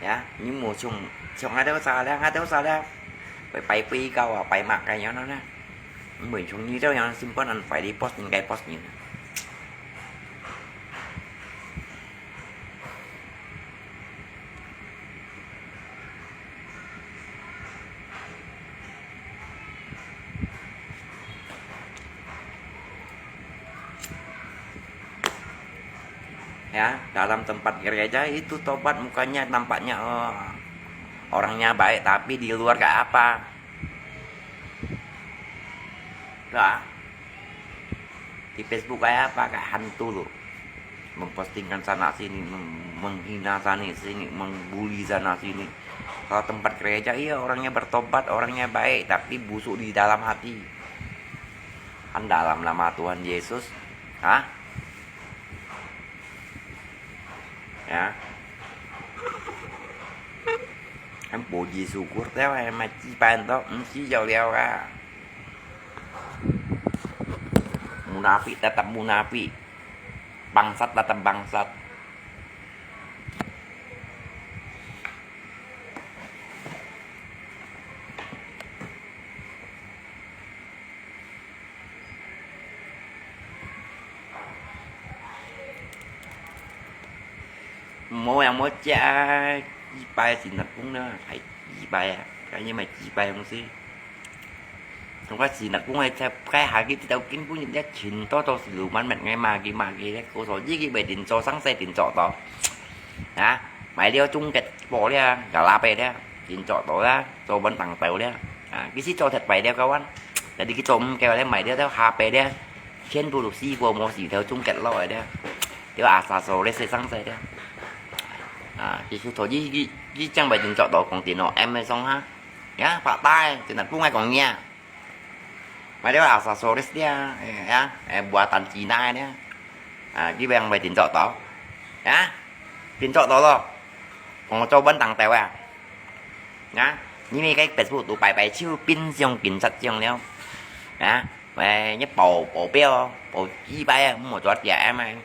Ya, nhưng mùa xuân xong ai đâu xa đó phải phi câu phải mặc cái nó nè, mình xuống như đó nhau simple anh phải đi post những cái post nhìn ya. Dalam tempat gereja itu tobat mukanya tampaknya orangnya baik, tapi di luar kayak apa? Di Facebook kayak apa? Kayak hantu loh, mempostingkan sana sini, menghina sana sini, membuli sana sini. Kalau tempat gereja iya orangnya bertobat, orangnya baik, tapi busuk di dalam hati. Kan dalam nama Tuhan Yesus ya em bộ gì sù quốc téo em mà chi bàn đó chi dầu leo ra munafik tetap munafik bangsat tetap bangsat mỗi em mỗi cha chi bay thì thật cũng nữa phải chi bay à cái như mà chi bay không xí không có gì là cũng hay theo cái hạ cái tàu kính cũng những cái chuyện to sự man mình ngay mà cái đấy cô số với cái bề tiền cho sáng xe tiền trọ đó hả mày đeo chung kịch bỏ đi gà la bè đấy tiền trọ đó ra cho bánh tặng tàu đấy cái xí cho thật bày đeo cao anh để đi cái trộm kêu đấy mày đeo theo hà bè đấy trên bù lục xi vừa một gì theo chung kịch lòi đấy đeo xà sổ lên xe sáng xe đấy chỉ số thôi với trang bày tiền trọ đó còn tiền nọ em mới xong ha nhá phạt tay tiền là cũng ngay còn nha mày đeo xà sổ đấy nhá em buatan Cina đấy cái bang bày tiền trọ đó nhá tiền trọ đó rồi còn cho bánh tặng tèo nhá như cái Facebook tụi bài chiêu pin xong kiểm soát xong đấy không nhá mày nhấp bộ beo bộ chi bay một chót giả mày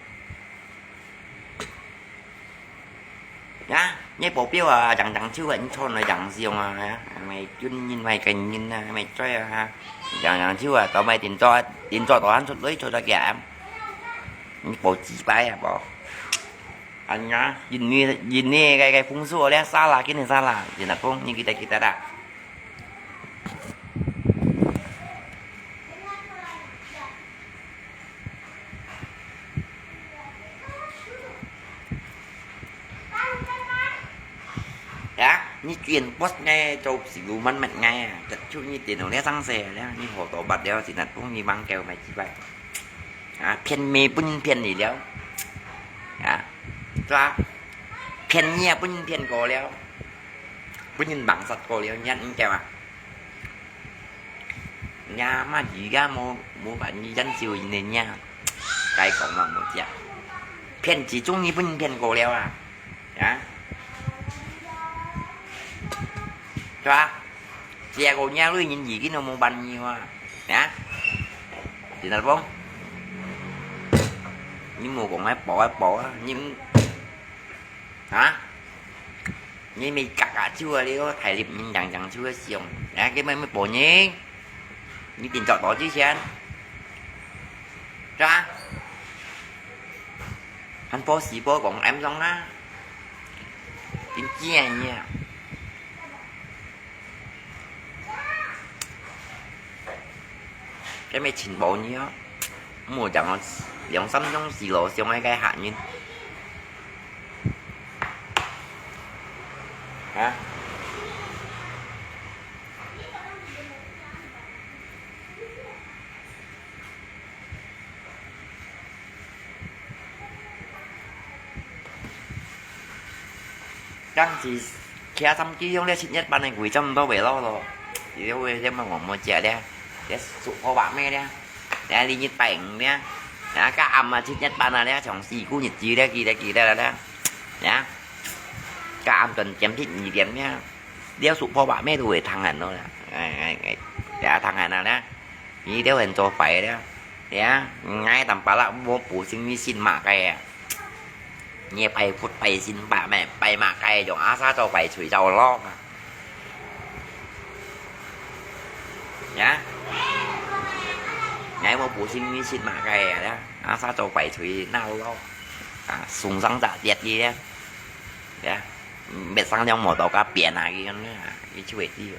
nhá nhấp bộ beo chẳng chứ vậy cho nó chẳng gì mà mày chuyên nhìn mày cần nhìn mày chơi ha chẳng chứ tao mày tiền cho tao ăn chút lấy cho tao giả bộ chi bay bộ anh nhá nhìn ni cái phun xua đấy xa là cái này xa là thì là không như kita đã đó như chuyện post nghe cho xỉu mình mạnh nghe thật chú như tiền nó lẽ răng xe đấy như hồ tổ bật đeo thì là cũng như băng keo mày chi bay phiền mê bún phiền gì đéo ra phiền nhẹ bún phiền cổ leo bún bằng sạch cổ leo nhận kêu nhà mà gì ra mua bạn như dân siêu nên nha cái còn là một chả phiền chỉ chung như bún phiền cổ leo cho xe cổ nha lưới nhìn gì cái nó mua bánh nhiều thì là không nhưng mùa còn ép bỏ nhưng như mày cắt chưa đi có thầy liệp nhưng chẳng chưa xong cái mấy bộ nhé như tiền trọ bỏ chứ xe anh ra anh phố xì phố còn em xong á tiền chia nha cái mấy trình bộ như đó mùa chẳng nó giống xăm trong xì lộ xong cái hạ nhìn chắc chỉ kia xăm chứ không lẽ xịt nhất ban này quỷ trong đâu về lo rồi thì đâu về mà ngỏm một trẻ đây để sụp kho bạn mẹ đây để đi nhật bản nha các âm mà xịt nhất ban này đấy chồng xì cú nhật gì đây kỳ đây là đó nhá các âm cần chém thịt gì điểm nhá đeo sụp kho bạn mẹ rồi thằng hẳn thôi đã thằng hẳn nào đó như đeo hình cho phải đó nhá ngay tầm bả là bố phụ sinh xin mạ cái nghe phải phút phải xin bà mẹ phải mạ cái cho á sa cho phải chửi giàu lo nhá ngày một phụ sinh xin mạ cái đó á sa cho phải chửi nào lo sùng răng giả tiệt gì đó mẹ sang trong một tàu cá biển này cái chuyện gì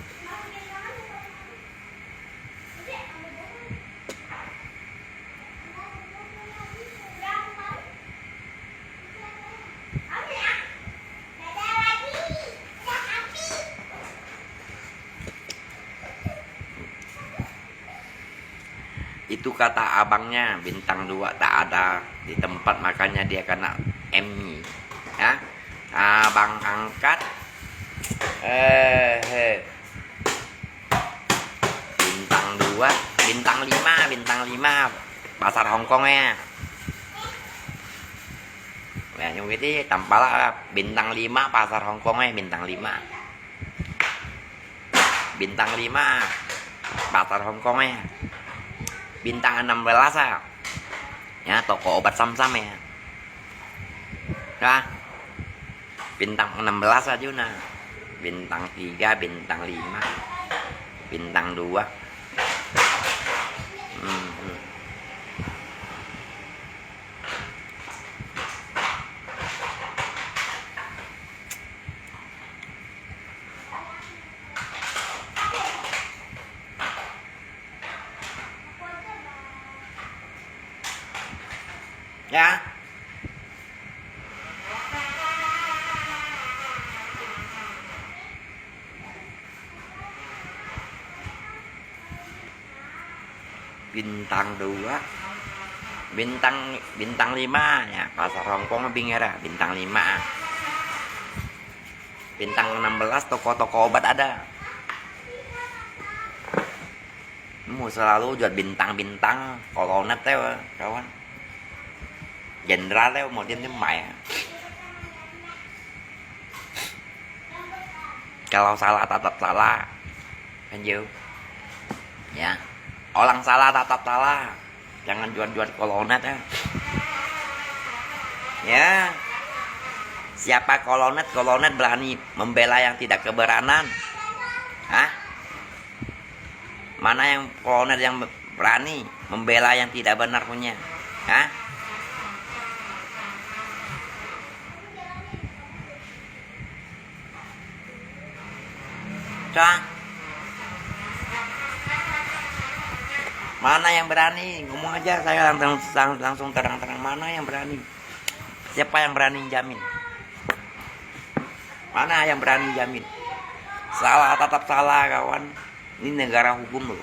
itu kata abangnya bintang 2 tak ada di tempat makannya dia kena M-nya ya abang angkat bintang 2 bintang 5 pasar Hongkong ya Nah, yang itu Tampala bintang 5 pasar Hongkongnya bintang 5. Bintang 5 pasar Hongkongnya. Bintang 16 ya toko obat Sam-Sam ya. Nah, bintang 16 aja nah. Bintang 3, bintang 5, bintang 2. Ya. Bintang 2, bintang 5 ya pasar Hongkong Bingera bintang 5. Bintang 16 toko-toko obat ada. Mau selalu jual bintang-bintang kolonet teh kawan. Jenderal teh mau dia mày. Kalau salah tetap salah. Lanjut. Ya. Orang salah tetap salah. Jangan jual-jual kolonet ya. Ya. Siapa kolonet berani membela yang tidak keberanian. Hah? Mana yang kolonet yang berani membela yang tidak benar punya? Hah? Cah? Mana yang berani? Ngomong aja, saya langsung terang-terang. Mana yang berani? Siapa yang berani jamin? Mana yang berani jamin? Salah tetap salah kawan. Ini negara hukum loh.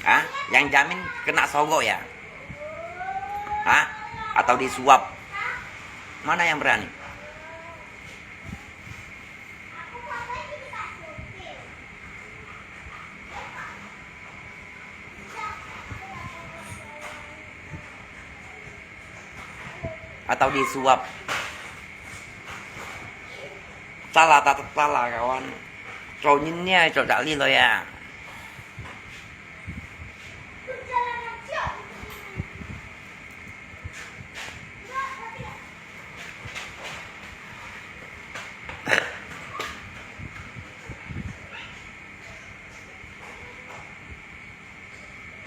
Hah? Yang jamin kena sogok ya? Hah? Atau disuap? Mana yang berani? Atau disuap? Salah tetap salah kawan. Cậu nhìn nha, cậu đã đi rồi à.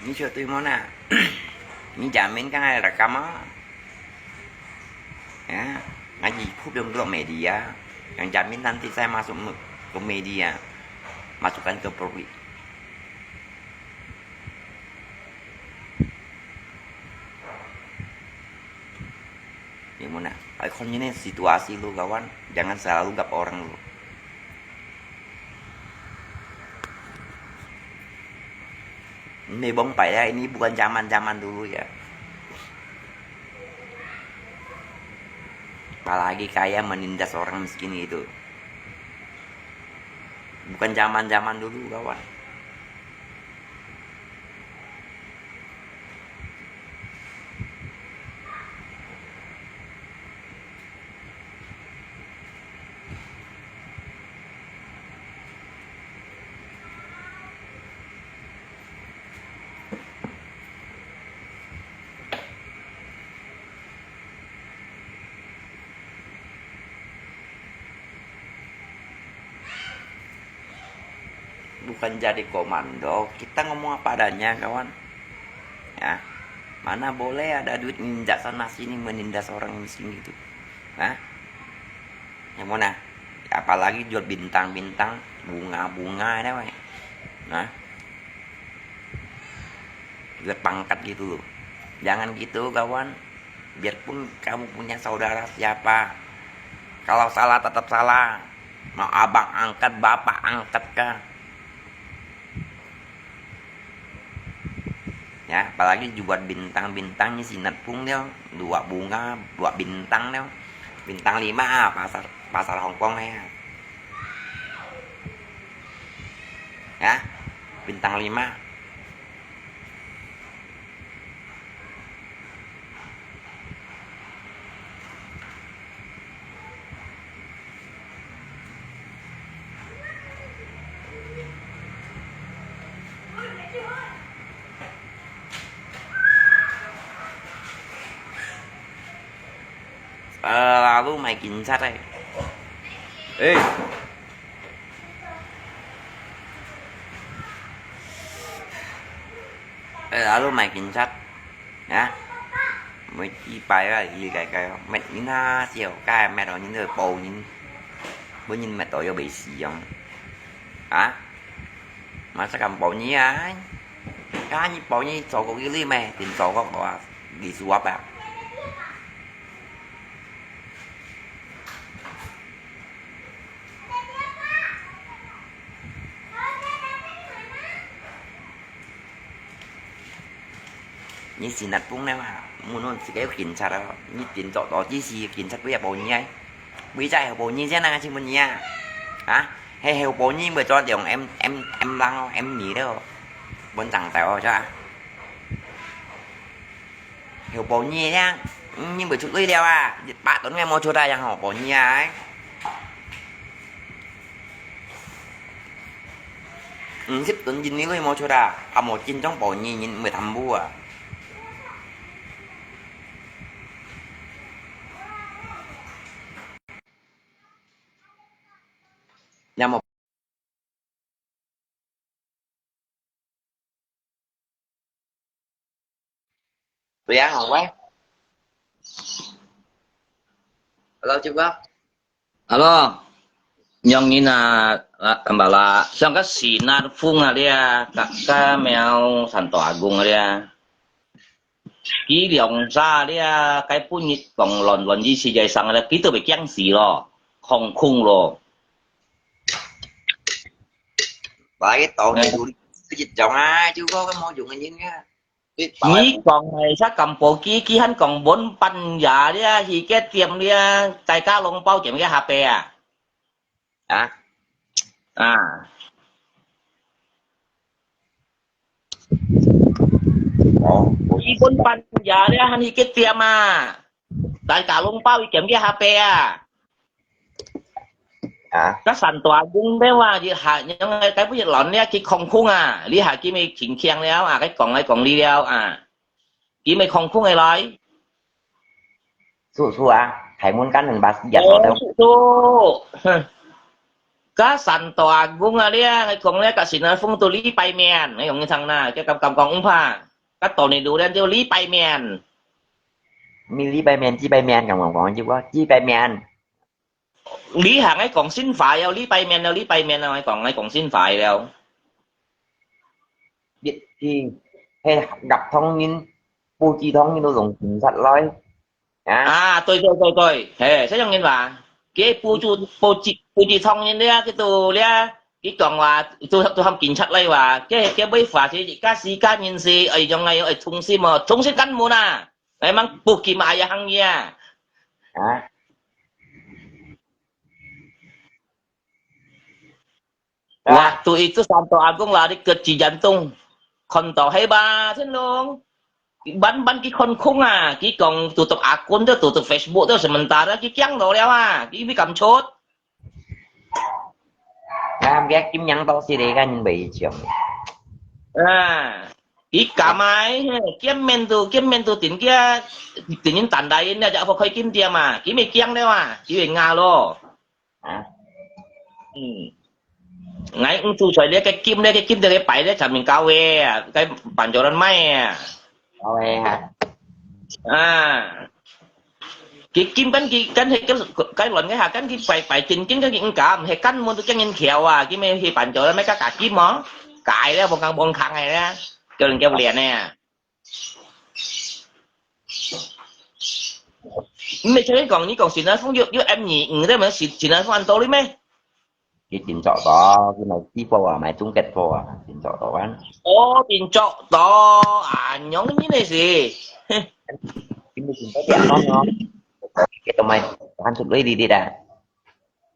Ini suatu mana? Ini jamin kan ada rekam ya. Ngaji publik untuk media. Yang jamin nanti saya masuk ke media. Masukkan ke publik. Gimana? Kalau ini situasi lu kawan, jangan selalu gap orang lu. Ini bong ya, ini bukan zaman dulu ya. Apalagi kaya menindas orang miskin itu. Bukan zaman dulu kawan. Bukan jadi komando, kita ngomong apa adanya kawan ya. Mana boleh ada duit ninjas sana sini menindas orang miskin gitu. Nah, yang mana? Apalagi jual bintang-bintang, bunga-bunga ada weh. Nah, jual pangkat gitu loh. Jangan gitu kawan. Biarpun kamu punya saudara siapa, kalau salah tetap salah. Mau abang angkat, bapak angkat kah? Ya, apalagi jual bintang-bintangnya sinat pung dia, 2 bunga, 2 bintang dia. Bintang 5 pasar Hongkong ya. Ya, bintang 5. alo mày cảnh sát đây. Ê. Ê, alo mày cảnh sát. Hả? Mày chỉ bài là gì cái mẹ nhìn ha chiều cái mẹ đó nhìn rồi bầu nhìn bữa nhìn mẹ tội cho bị xì không? Hả? Mà sao cầm bầu nhí á? Cái như bầu nhí sổ có cái gì mẹ tiền sổ có bỏ đi swap à? Như xin đặt cũng nè mà muốn nói cái cảnh sát đó như tiền sổ đó chỉ xì cảnh sát bây giờ bầu nhí ấy bây giờ bầu nhí thế nào chứ mình nha hả hay heo bầu nhí mà cho dòng em lăng không em nhỉ đâu bên thằng tao cho hiểu bố nhì nha nhưng bởi chút đi đeo à bạn tốn nghe mua chỗ đây chẳng hỏi bố nhì ấy xếp tốn nhìn nếu mua chỗ đây à một chín trong bố nhì nhìn 10 thầm bua à nhà một tôi ăn không quá lâu chưa quá Halo, yang ini kembala, sang ka sinar fung dia, kakak mèo Santo Agung dia, kỹ lượng ra dia, cái phun nhị còn lòn gì xì dày sang là kỹ tôi bị giang xì lo, không khung lo. bởi cái tội này tôi cái dịch chồng ai chưa có cái môi dùng anh nhìn nha Nhí còn này sát cầm bộ kỹ hắn còn 4 pan giả dia, thì cái tiệm dia, tại cá lông bao kiểm cái HP à. hả À. ủa Kỹ 4 pan giả dia, hắn thì cái tiệm à. Tại cả lông bao kiểm cái HP à. hả Các sản tòa cũng đấyว่าnhững cái bây giờ lỏnเนี่ยคิดของคุ้งอ่ะลิหากี่ไม่ขิงเคียงแล้วอ่ะcái còn điแล้วอ่ะกี่ไม่ของคุ้งไอ้ร้อย xua xua thầy muốn cắn thằng bà giật nó đâu ก็สันตัวกุ้งอ่ะเนี่ยไอ้ของเนี่ยกับสินฟุ้งตัวลี้ไปเมียนไอ้ของทางหน้าจะกำกองอุ้งผ้าก็ตัวนี้ดูแล้วเดี๋ยวลี้ไปเมียน mi lý bay men chi bay men còn chứ có chi bay men ลี้หางไอ้ของสิ้นฝ่ายเอาลี้ไปเมียนเอาลี้ไปเมียนเอาไอ้ของสิ้นฝ่ายแล้ว biết chi hay gặp thông tin bu chi thông tin nó dùng chính thật lối hả 對，係，即係用話，佢ปูจีทองเนี่ยcáiตัวเนี่ยcái cònว่าตัวทำกินชัดเลยว่าcái bây phá thì cái時間人士ไอ้ยังไงไอ้通識嘛通識根本啊ไอ้มันปูกินมาอย่างเงี้ย hả waktu itu Santo Agung lari ke Cijantung kontor hebat thế luôn bắn cái con khung à cái còn tutup akun tuh tutup Facebook tuh sementara cái chăng rồi đeo à cái bị cầm chốt em ghét kiếm nhắn tao xí đi anh bị chồng à cái cả máy kiếm men tu tiền kia tiền những tàn đại nênจะเอาไปกินเตียมากี่ไม่เกี้ยงได้ว่ะกี่เป็นงาโล hả ngay ông chú chơi cái kim đấy cái bảy đấy chả mình cao về cái bản chỗ đánh may à thôi hả à cái kim cánh hay cái luận cái hạt cánh cái phải chỉnh chính cái những cả hay cánh muốn cái nhân khéo à cái mấy khi bản chỗ đó mấy cái cả kim mó cài đấy bông khang này đó cho đừng kêu liền nè mấy chơi còn xin nó không giúp em nhỉ người đấy mà xin nó không ăn tối đấy mấy cái chuyện trọ đó cái này chi phô à mày chung kết phô à chuyện trọ đó anh ô tiền trọ to à nhóm như này gì cái mấy chuyện tốt đẹp ngon cái tụi mày anh chụp lấy đi đã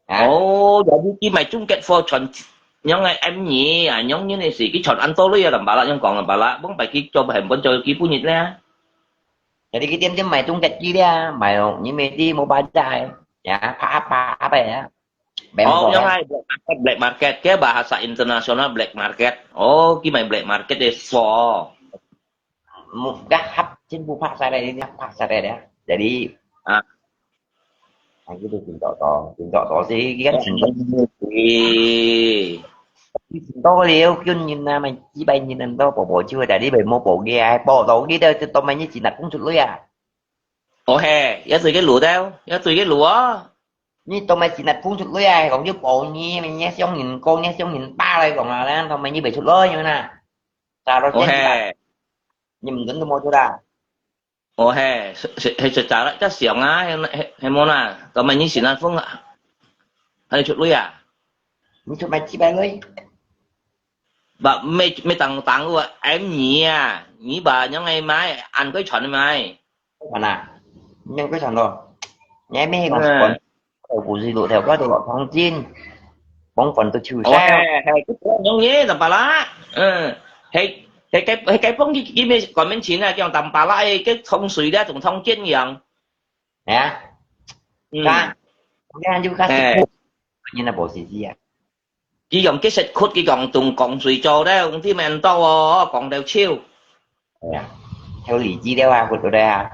hả ồ giờ đi chi mày chung kết phô chọn nhóm này em nhỉ à nhóm như này gì cái chọn ăn tối đấy làm bà lại nhưng còn làm bà lại bốn bài kia cho bài bên chơi kia phun nhiệt ra jadi cái tiêm mày chung kết chi đi mày như mày đi mobile trai ya apa apa ya oh yang lain black market ke bahasa internasional black market oh gimana black market deh for một gác hấp trên bu phát ra đây gác phát ra đây đấy jadi Anh cứ được chuyện tỏ gì cái chuyện Ê, to liêu kêu nhìn na mày chỉ bay nhìn anh to bộ chưa đã đi về mua bộ kia ai bộ đầu kia đâu tao mày như chỉ đặt cũng chụp lưới à ồ hè, giá tùy cái lúa đâu, giá tùy cái lúa. như tao mày chỉ đặt cũng chụp lưới ai còn với bộ như mày nhé xong nhìn con nhé xong nhìn ba đây còn là đang tao mày như bị chụp lưới như nè sao đó Ồ chết chỉ đặt hè, nhưng mình tính tao mua chỗ ra ồ hè, hay trả lại chắc xỉu á, hay món à, tao mày như xỉn ăn phương ạ, hay chút lúa à. như chụp mày chỉ bay lưới Bà mày tặng tặng của em nhỉ à, nhỉ bà nhớ ngày mai ăn cái chuẩn mày. còn à nhưng cái thằng rồi nhé mấy còn còn À, đầu của gì độ theo các độ thông tin bóng phần tôi trừ ồ hè, sao hè, cái nhớ nhé, tầm bà lá. Ừ, hay cái phong cái mấy còn mấy chuyện này, cái tầm bà lá cái thông suy đó, cũng thông trên nhiều. nè Ừ, ra ra như khác xích hè. khu như là bộ gì à Chỉ dùng cái xịt khuất cái còn suy cho đấy, cũngที่มันto còn đều chiêu. à theo lý trí đeo à của tôi đây à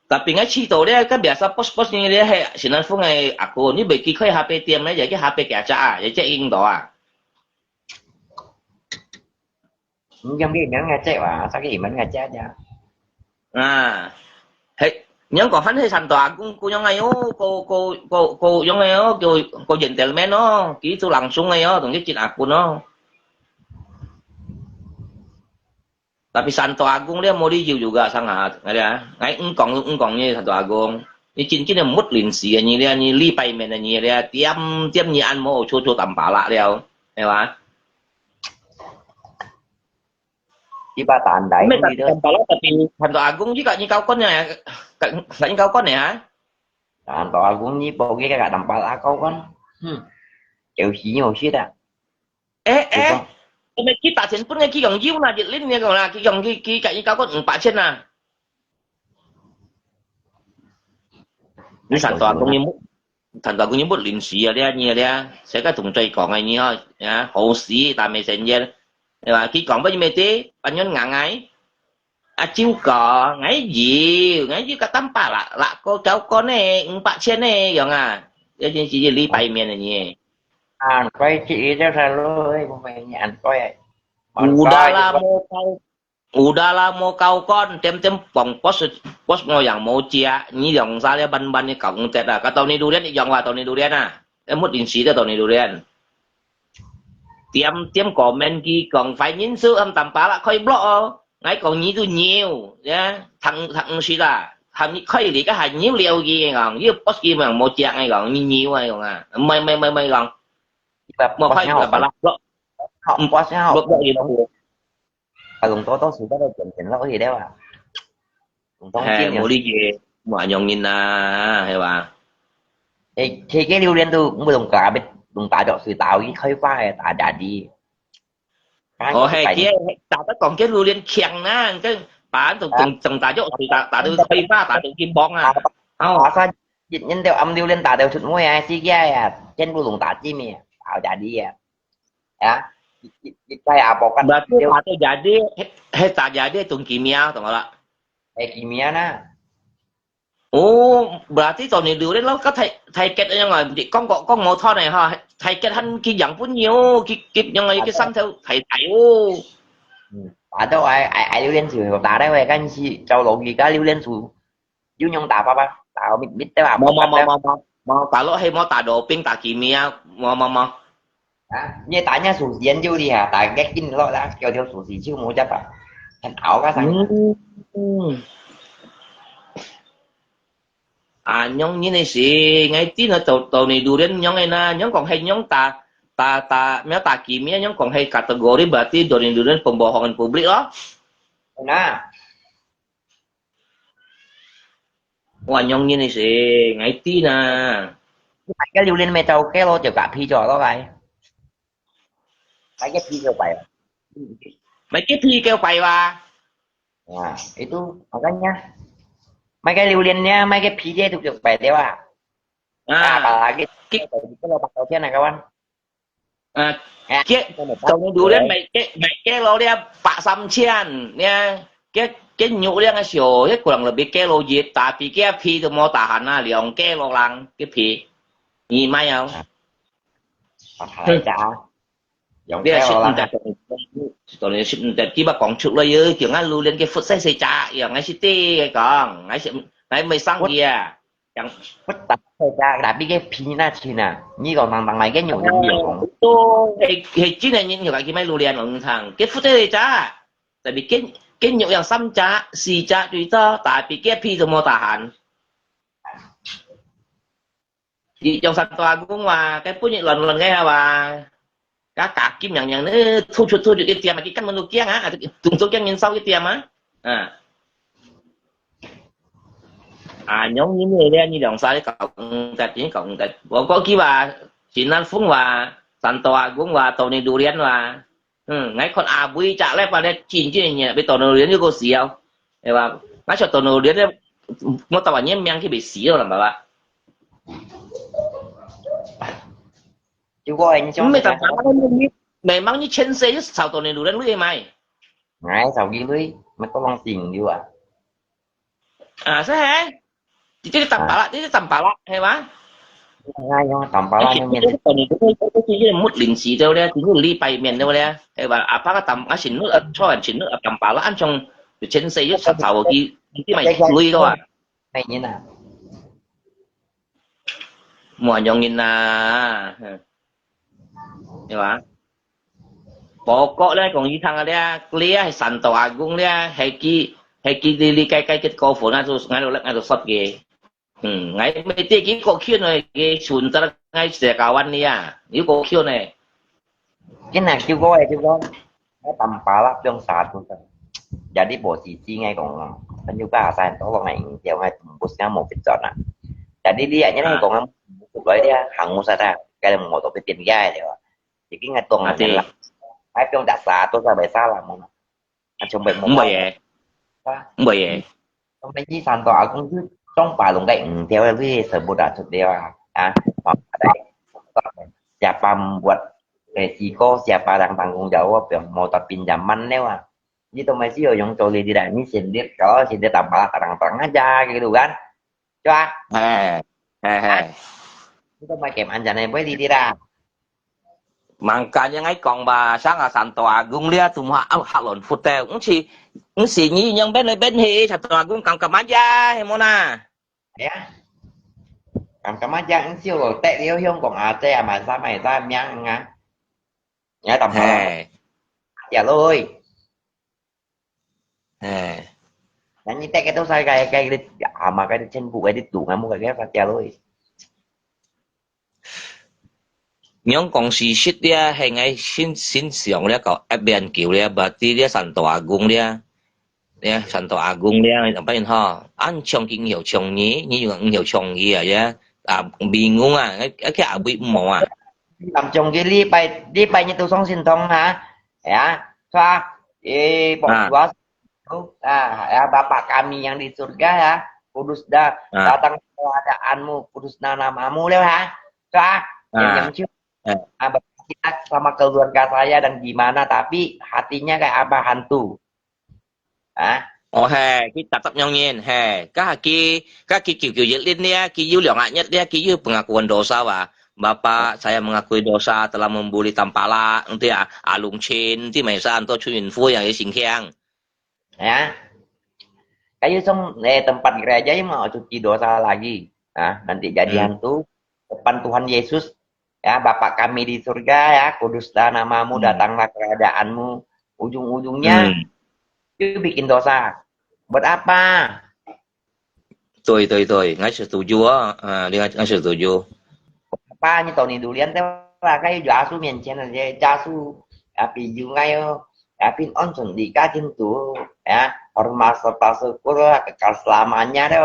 Tapi nga chito dia kan biasa pos-pos ni dia he sinan fu ngai aku ni bagi kai HP tiam na jadi HP kaya cha ya che ing do à. nhưng cái miếng nghe chạy à sao cái gì mình nghe chạy chứ À. He nhưng còn hắn hay thành tòa cũng yang ngai cô yang ngai cô gentleman no kỹ tu lăng xuống ngai tong cái chuyện aku no. Tapi Santo Agung dia mau dijiu juga sangat, ada. Ngai engkong ni Santo Agung. Ni cincin yang mut lin si ni dia ni li pai men ni dia tiam ni an mo chu tampala dia. Thấy không? chỉ ba tàn đấy Mấy không tập gì đó tampala tapi Santo Agung juga ni kau kon ya. Kak ni kau kon ya. tàn tọa cũng như bộ cái cả đầm ba lá câu con kiểu chỉ nhiều shit à được Eh. không Mấy kita chen pun ngai ki gong jiu na jit lin ni gong la ki gong ki kak ni kau kon 4 chen na. Ni Santo Agung ni thần tàu cũng như bút liền sĩ à dia sẽ có thùng chơi còn này như thôi nha hồ sĩ tại mày xem vậy mà khi còn bao nhiêu mày tí bạn nhân ngàn ngày à chiếu cò ngày gì cả tắm pa lạ cô cháu con này bạn trên này giống à cái chỉ li bay miền này nhỉ à quay chị ra ra lôi không phải nhà anh coi còn coi chứ udahlah mau kau udahlah mau kau con tem vòng post mau yang mau chia như dòng ra đây ban như cộng tết à cái tàu này durian dòng là tàu này durian à em mất điện sĩ đó tàu này durian tiêm comment kia còn phải nhín sư âm tầm bá là khơi block ngay còn nhí tôi nhiều nha thằng suy là thằng nhí khơi thì cái hành nhiều liều gì còn với post kia mà một chạng ngay còn nhiều ngay còn à mày còn và mà có phải xe là học bà là block học có xe học block gì đâu à dùng tố sự đó đâu chỉnh lỗi gì đâu à dùng tố hè chín nhiều mua đi về mà nhong nhìn à hay bà thì cái lưu liên tôi cũng dùng cả biết dùng tải độ sự tạo cái khơi pha tải đã đi cái ồ cái hay cảnh kia ta tất còn cái lưu liên khen á cái bà từng tại chỗ thì ta đưa phi pha ta tự kim bong à không họ sao dịch nhân đều âm lưu liên tải đều thụt ngôi ai xí gai à trên tôi dùng tải chi mì tạo đã đi à ya cái à bỏ cắt berarti đều tak jadi tak jadi tung kimia tau gak kimia na oh berarti tahun ini durian lo có thay kết ở ngoài thì con một thon này ha thay kết hắn kia dạng vốn nhiều kịp nhưng mà cái xăm theo thầy ô à đâu ai lưu liên sử dụng tải đấy vậy cái gì châu lộ gì cái lưu liên sử du nhung tải ba tạo biết biết tế bào mà tại lo hay mà tại đồ pin tại kimia mà như tại nhà sử diễn du đi hả tại cái kinh lo đã kêu theo sử gì chứ mua chấp à thành ảo cái thằng à nhóm như này gì ngay tí nữa tàu này durian nhóm này na nhóm còn hay nhóm ta kimia nhóm còn hay kategori berarti durian pembohongan publik đó na wah nhóm như này gì ngay tí nè cái lưu liên mê châu cái lo chịu cả phi trò đó vậy cái phi trò vậy mấy cái thi kêu bày mà à itu makanya mấy cái lưu liên nhá mấy cái phi dê thuộc được bảy đeo à à cái lo bắt đầu thế này các bạn cái tàu này durian mấy cái lo dia Pak Samsian nha cái nhũ liên cái sổ cái quần là bị cái lô diệt tại vì cái phi từ mô tả hẳn là liền cái lô lăng cái phi nhìn mai không Phải trả giống bây giờ kéo ship là đặt tụi này ship đặt chỉ bắt còn chụp lại chứ kiểu ngay lưu lên cái phút sai sai trảอย่างngay city cái còn ngay mới sang kia chẳng vứt tắt thời gian đã bị cái phí na chi nè như còn thằng này cái nhổ những nhiều không tôi thì chỉ là những cái mấy lưu liên ở thằng cái phút sai trả tại vì cái nhũ yang xăm trả xì trả tùy đó tại vì cái phi từ mô tả hẳn thì trong sạch tòa cũng mà cái phút những lần nghe là cả kim nhận nó thu được cái tiền mà cái căn mình kia hả từng số cái nhìn sau cái tiền á nhóm những người đây như đồng sai cộng tại có khi mà chỉ năng phúng và sàn tòa cũng và tàu này đủ liên và ngay con bui trả lại và đây chín chứ nhỉ bây tàu này liên như cô xí không để mà ngay cho tàu này liên đấy nó tàu nhiễm miếng khi bị xí rồi làm bà chú có anh cho mày tao mày mang như chân xe chứ sao tàu này đủ liên với mày ngay sau khi lưới mới có long tiền như sao hả cái tầm bả lại cái tầm bả lại hay má ngay trong tầm bao cái nhiêu chuyện miền cái cái mất linh sĩ đâu đấy thì nó đi bay miền đâu đấy hay là cái tầm cái chuyện nước cho anh chuyện nước tầm bả lại trong chân xe chứ sao sao cái mày lui đâu à này như nào mọi nhong nhìn là hiểu hả bộ cọ đấy còn như thằng đấy clear hay sẵn tàu cũng đấy hay đi cái cô phụ ngay rồi sắp ghê ngay mấy cái cô kia này cái chuẩn ra ngay sẽ cao anh đi nếu cô kia này cái nào chú có cái tầm bao lắp trong sạt luôn jadi posisi ngay còn kan juga saya tolong ngay jauh ngay tembusnya mau pijat nah jadi dia nya còn lúc dia hangus ada kayak mau topin gai dia jadi ngay tuang ngay là ai trong đặt xa tôi ra bài xa là một anh trong bệnh một bởi trong đây chỉ sàn tòa cũng cứ trong bài lồng gạch theo cái sở bộ đạt thực đều hoặc đây siapa membuat resiko siapa yang tanggung jawab yang mau tapi pinjaman lewat gitu masih yang coli tidak ini sendiri kalau sendiri tambah terang-terang aja gitu kan cho kita pakai anjane boleh tidak makanya ngay còn bà sáng là sàn tòa gung lia tụm hạ lộn phụt tèo cũng xì như nhân bên hi sàn tòa gung cầm aja hay mona ya cầm aja anh siêu rồi tệ yêu không còn tệ mà sao mày ra nhang ngá nhá tầm dạ lôi như tệ cái đâu sai cái mà cái chân vụ cái đi tủ ngay mua cái ghép ra dạ lôi những con sự shit dia hay ngay xin sướng dia có bên kiểu dia berarti dia sàn tòa gung dia sàn tòa gung dia apa yang ha anh chồng kinh hiểu chồng nhí như hiểu chồng gì à bingung cái bị mỏ làm chồng cái đi bay như tôi xong xin thông hả ya xoa bahwa Bapak kami yang di surga ya kudus datang keadaanmu kudusna namamu lewat ha xoa yang kita sama keluarga saya dan gimana tapi hatinya kayak apa hantu cái tập nhau nhiên các kiểu diễn liên dia kiểu liệu ngại nhất dia kiểu pengakuan dosa Bapak saya mengakui dosa telah membuli Tampala nanti alung chen nanti mày san to chuyên phu yang sing khiang ya kayak xong tempat gereja mau cuci dosa lagi nanti jadi hantu depan Tuhan Yesus ya Bapak kami di surga ya kuduslah namamu datanglah keadaanmu ujung-ujungnya itu bikin dosa buat apa tôi ngay setuju dia ngay setuju apa như tàu này đủ liên thế là cái giá số miền trên là giá số api ngay api on chuẩn di kajin tuh ya hormat serta syukur kekal selamanya deh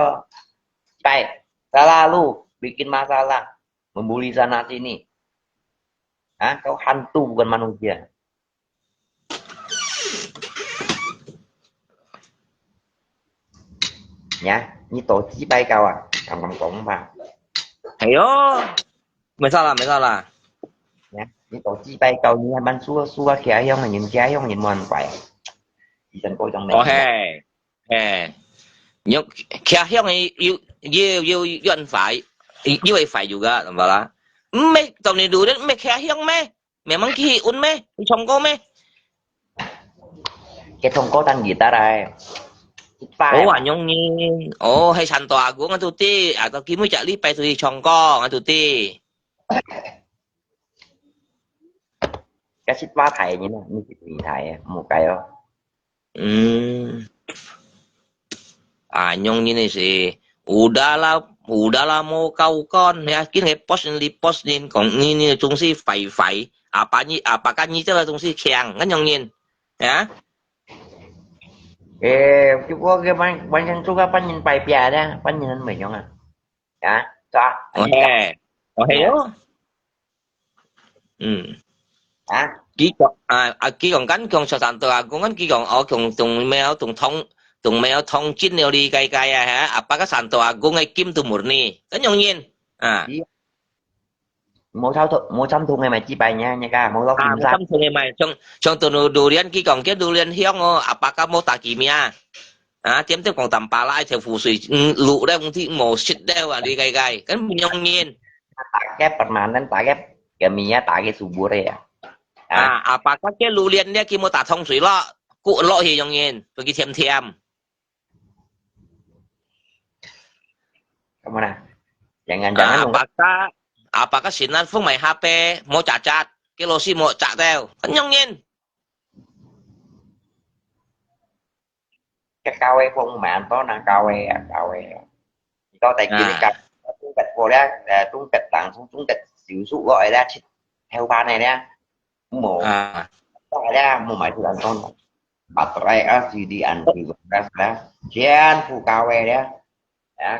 baik selalu bikin masalah membuli sana sini kau hantu bukan manusia nhá như tổ chí bay cao cầm cổng vào ayo mới sao là nhá như tổ chí bay cao như ban xua kia không là nhìn mòn phải chỉ sân cô trong Có này hè nhưng kia hiong yêu anh phải yêu phải juga tambah lah me tahun ini dulu me kia hiong me memang ki un me chong ko me cái thông có thanh guitar đây phai oh anyong ni oh hay Santo Agung anh tuti atau kimu cak li pai tu chong ko anh tuti cái xích vá thầy như này như cái vị thầy một cái đó anyong ni sih udahlah mau kau kon ya kini post ni kong ni tung si phải apakah ni là tung si keng kan nyong nin ya chú có cái ban chân chú cái ban nhìn bài bìa đó ban nhìn anh mình không à dạ cho oh yo hả kỹ còn cánh con sa Santo Agung kan kỹ còn ở cùng mèo thông chín neo đi cay hả apakah Santo Agung ngay kim tu murni kan nyong nin mua trăm thùng này mà chi bài nha ca mua lóc kim sa trăm thùng này trong tu durian kỹ còn cái durian hiong apakah mau takimia tiêm tiếp còn tầm pa lại theo phù suy lụ đây cũng thì mồ xịt đeo đi cay kan nyong nin tak permanen tak cái mía tak cái subur ya apakah cái durian dia ki mau tak thông suy lo cụ lo hi nyong nin pergi thiam kamu nah jangan apakah sinar phung mày HP mau cacat cái losi mau cak theo kan nyong nin cái cao ấy không mà anh có năng cao ấy có tài kiến cái trung kịch của đó trung kịch tặng trung kịch xỉu sụ gọi ra theo ba này nha mổ gọi ra mổ mày thì anh con baterai LCD anti virus đó trên phụ cao ấy đó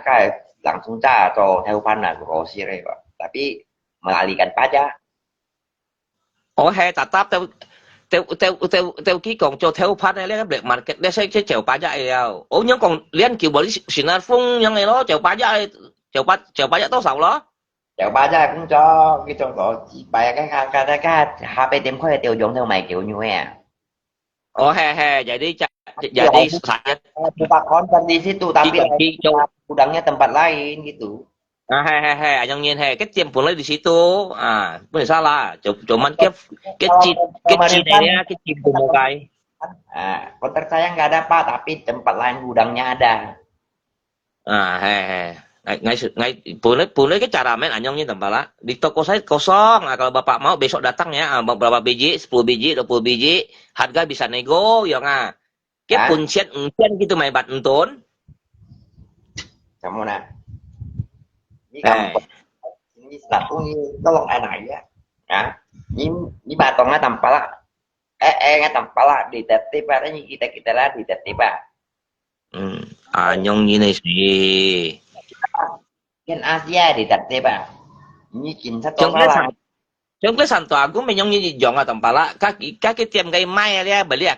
cái langsung trả cho theo pan là của Siri kok tapi mengalihkan pajak he tetap theo ký còn cho theo phát này lấy black market để sẽ chèo ba giá rồi nhưng còn liên kiểu bởi Sinar Phung nhân này nó chèo ba giá tốt sầu đó chèo ba giá cũng cho cái cho gọi bài cái HP tiêm khói tiêu dùng theo mày kiểu như vậy he vậy đi sạch bà con cần đi situ tapi gudangnya tempat lain gitu he yang nhiên he cái tiệm pun lấy di situ boleh salah cuman cái chip này cái chip của một cái konter saya nggak ada pak tapi tempat lain gudangnya ada he ngay pun lấy cái cara main anyong nhiên tempat lah di toko saya kosong kalau bapak mau besok datang ya berapa biji 10 biji 20 biji harga bisa nego ya cái kuncian gitu mày bật tốn kamu nè ini satu tolong anak ya ini batongnya tanpa lah nggak tanpa lah di tertib ini kita lah di tertib anyong ini sih kan Asia di tertib ini kin satu lah trong cái Santo Agung mình như dọn ở tầm pala các cái tiệm cây mai đấy bởi vì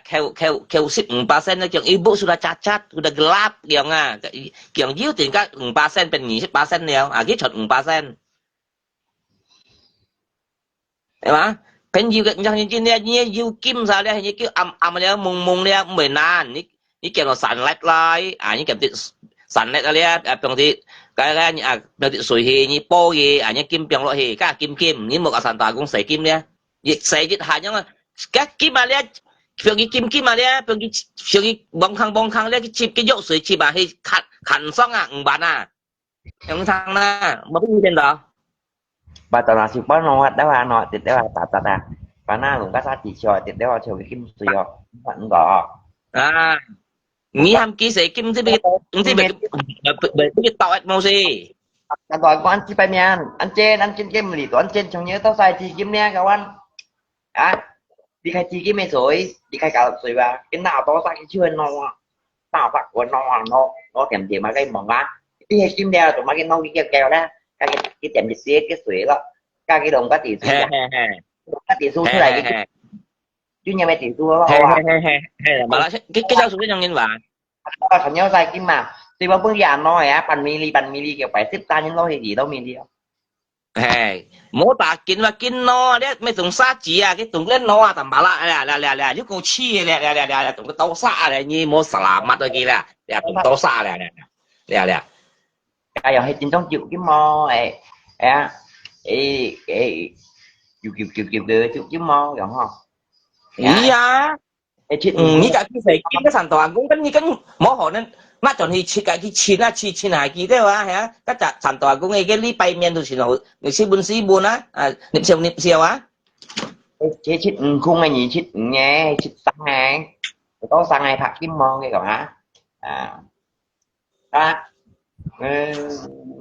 kêu ship 4% nó chừng ibu sudah cacat sudah gelap kiểu díu tiền các 4%เป็น20%เดียวcái chọn 4% đấy màเป็นยิวกันอย่างจริงเนี่ยยิวกิมซะเนี่ยนี่คือเนี่ยมุงเนี่ยเหมือนนานนี่เกี่ยวกับสันเล็ดเลยนี่เกี่ยวกับสันเล็ดอะไรบางทีcái bang thị sủi hi như po gì như kim piang lo hi các kim như một Santo Agung sấy kim nha sấy dịch hại nhá các kim mà đấy phiền kim mà đấy phiền bong khang đấy cái chip cái dậu sủi chip hi khẩn xong bạn yang thằng na mà biết tên đó bà tao là super nó đó là nó tiệt đó là tạt và na cũng có sát chỉ cho tiệt đó cho cái kim sủi vẫn có nghĩ ham ký sấy kim thì bị cái tàu mau gì gọi con anh chị phải nha anh trên kim lì anh trên trong nhớ tao xài chi kim nha các anh đi khai chi kim mày rồi đi khai cả rồi và cái nào tao xài cái chưa nó nào bạc của nó kèm tiền mà cái mỏng á đi khai kim đeo tụi mà cái nó cái keo đó cái tiền dịch xế cái sủi đó cái đồng cá tỷ xu thế này cái chứ nhà mày tỷ xu đó mà là cái giao số nhân và phải nhớ sai kim mà thì mà phương dạng nói á bàn mili kiểu phải xếp ta những lỗi gì đâu mình đi Hey, mô tả kín nó đấy, mấy tụng sa chỉ à, cái tụng lên nó à, tầm bà lạ, là, chứ cô chi, tụng cái tàu xa này, như mô xà lạ mắt rồi kia là, tụng tàu xa là, cái giờ hay chính trong chịu cái mò à chịu được chịu cái mò đúng không ý à, cái chuyện như cả cái phải kiếm cái sản toàn cũng cái như cái mô hồ nên, mà chọn thì chỉ cái chín à, chín này kia đấy hả, cái sản toàn cũng cái lý bay miền tu xin hồi, người sĩ buôn á, niệm siêu á, cái chuyện khung này nhỉ chuyện nghe chuyện sang này có sang này phạt cái mò cái còn hả à ta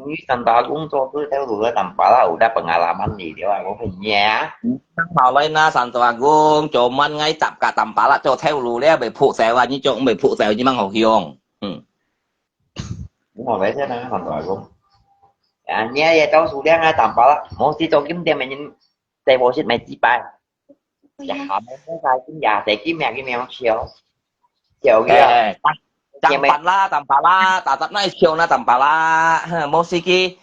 nghĩ tầm đó cũng cho cứ theo đuổi tầm bảo là udah pengalaman gì dia aku punya Hào lên na sản toàn cũng cho mình ngay tập cả tầm bả là cho theo lù đấy, bị phụ xẻo như chỗ bị phụ xẻo như mang hồ hiong, đúng rồi vậy thế nó hoàn toàn cũng à nhé vậy cháu xuống đen tầm bảo là mỗi khi cho kiếm tiền mày nhìn tay bộ xịt mày chỉ bài dạ họ mới sai kiếm già để kiếm mèo chiều chiều kia chẳng bạn là tầm bả là tạ tập này chiều na tầm bả là mô xí cái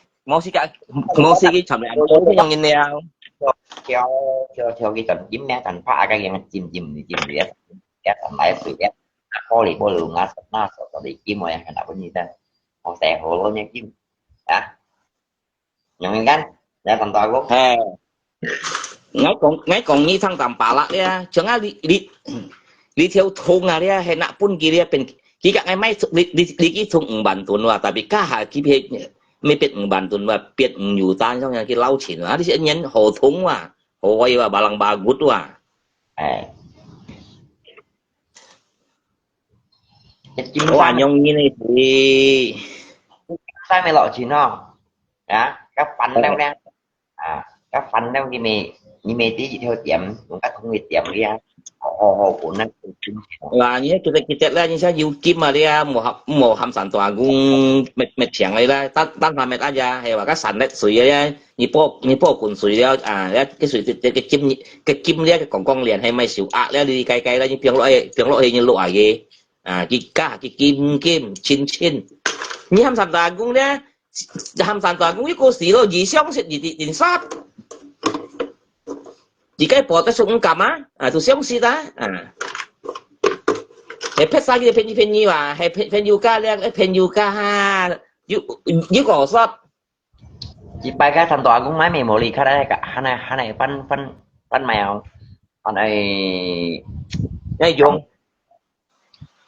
chậm lại anh tối cái nhân nè, theo theo cái tận kiếm mẹ thành pha cái gì chìm gì cái thành lại sự cái có lì có lượng ngã nó sợ đi kiếm rồi anh nào có như thế họ tè hồ luôn nha kiếm đã nhận gắn để tầm tòi cũng ngay còn như thằng tầm bả là đấy, chẳng ai đi theo thùng à đấy, hay nạ pun kia đấy,เป็นกี่กับไอ้ไม่điกี่thùng bản tuầnว่าแต่bị cáหากี่เพไม่เป็นbản tuầnว่าเปลี่ยนอยู่ตามช่องทางที่เล่าฉินว่าที่เน้นโหทุงว่าโหยว่าบาลังบากุดว่า chim Ủa, nhông như này thì sai mày lọ chín không đó các phần đeo đen các phần đeo như mày tí gì theo tiệm cũng các công nghiệp tiệm đi hồ của nó là như kita là như saya Yukim mà dia mau ham sản tòa cũng mệt chẳng này là tan làm mệt aja hay là các sản đấy sủi đấy như po cuốn sủi đấy cái sủi cái kim đấy cái con liền hay mai xỉu đấy đi cái đó như tiếng lỗi như lộ gì cái kim chín như ham sản tòa cũng đấy ham sản tòa cũng biết cô xí rồi gì xong gì sát chỉ cái bỏ cái súng cầm tôi xong xí đó hay phết sao cái phên như à hay phên yoga lên phên yoga ha dưới cổ sót chị bay cái thành tòa cũng nói mày một lì khác đây cả hai này phân mèo còn này ngay dùng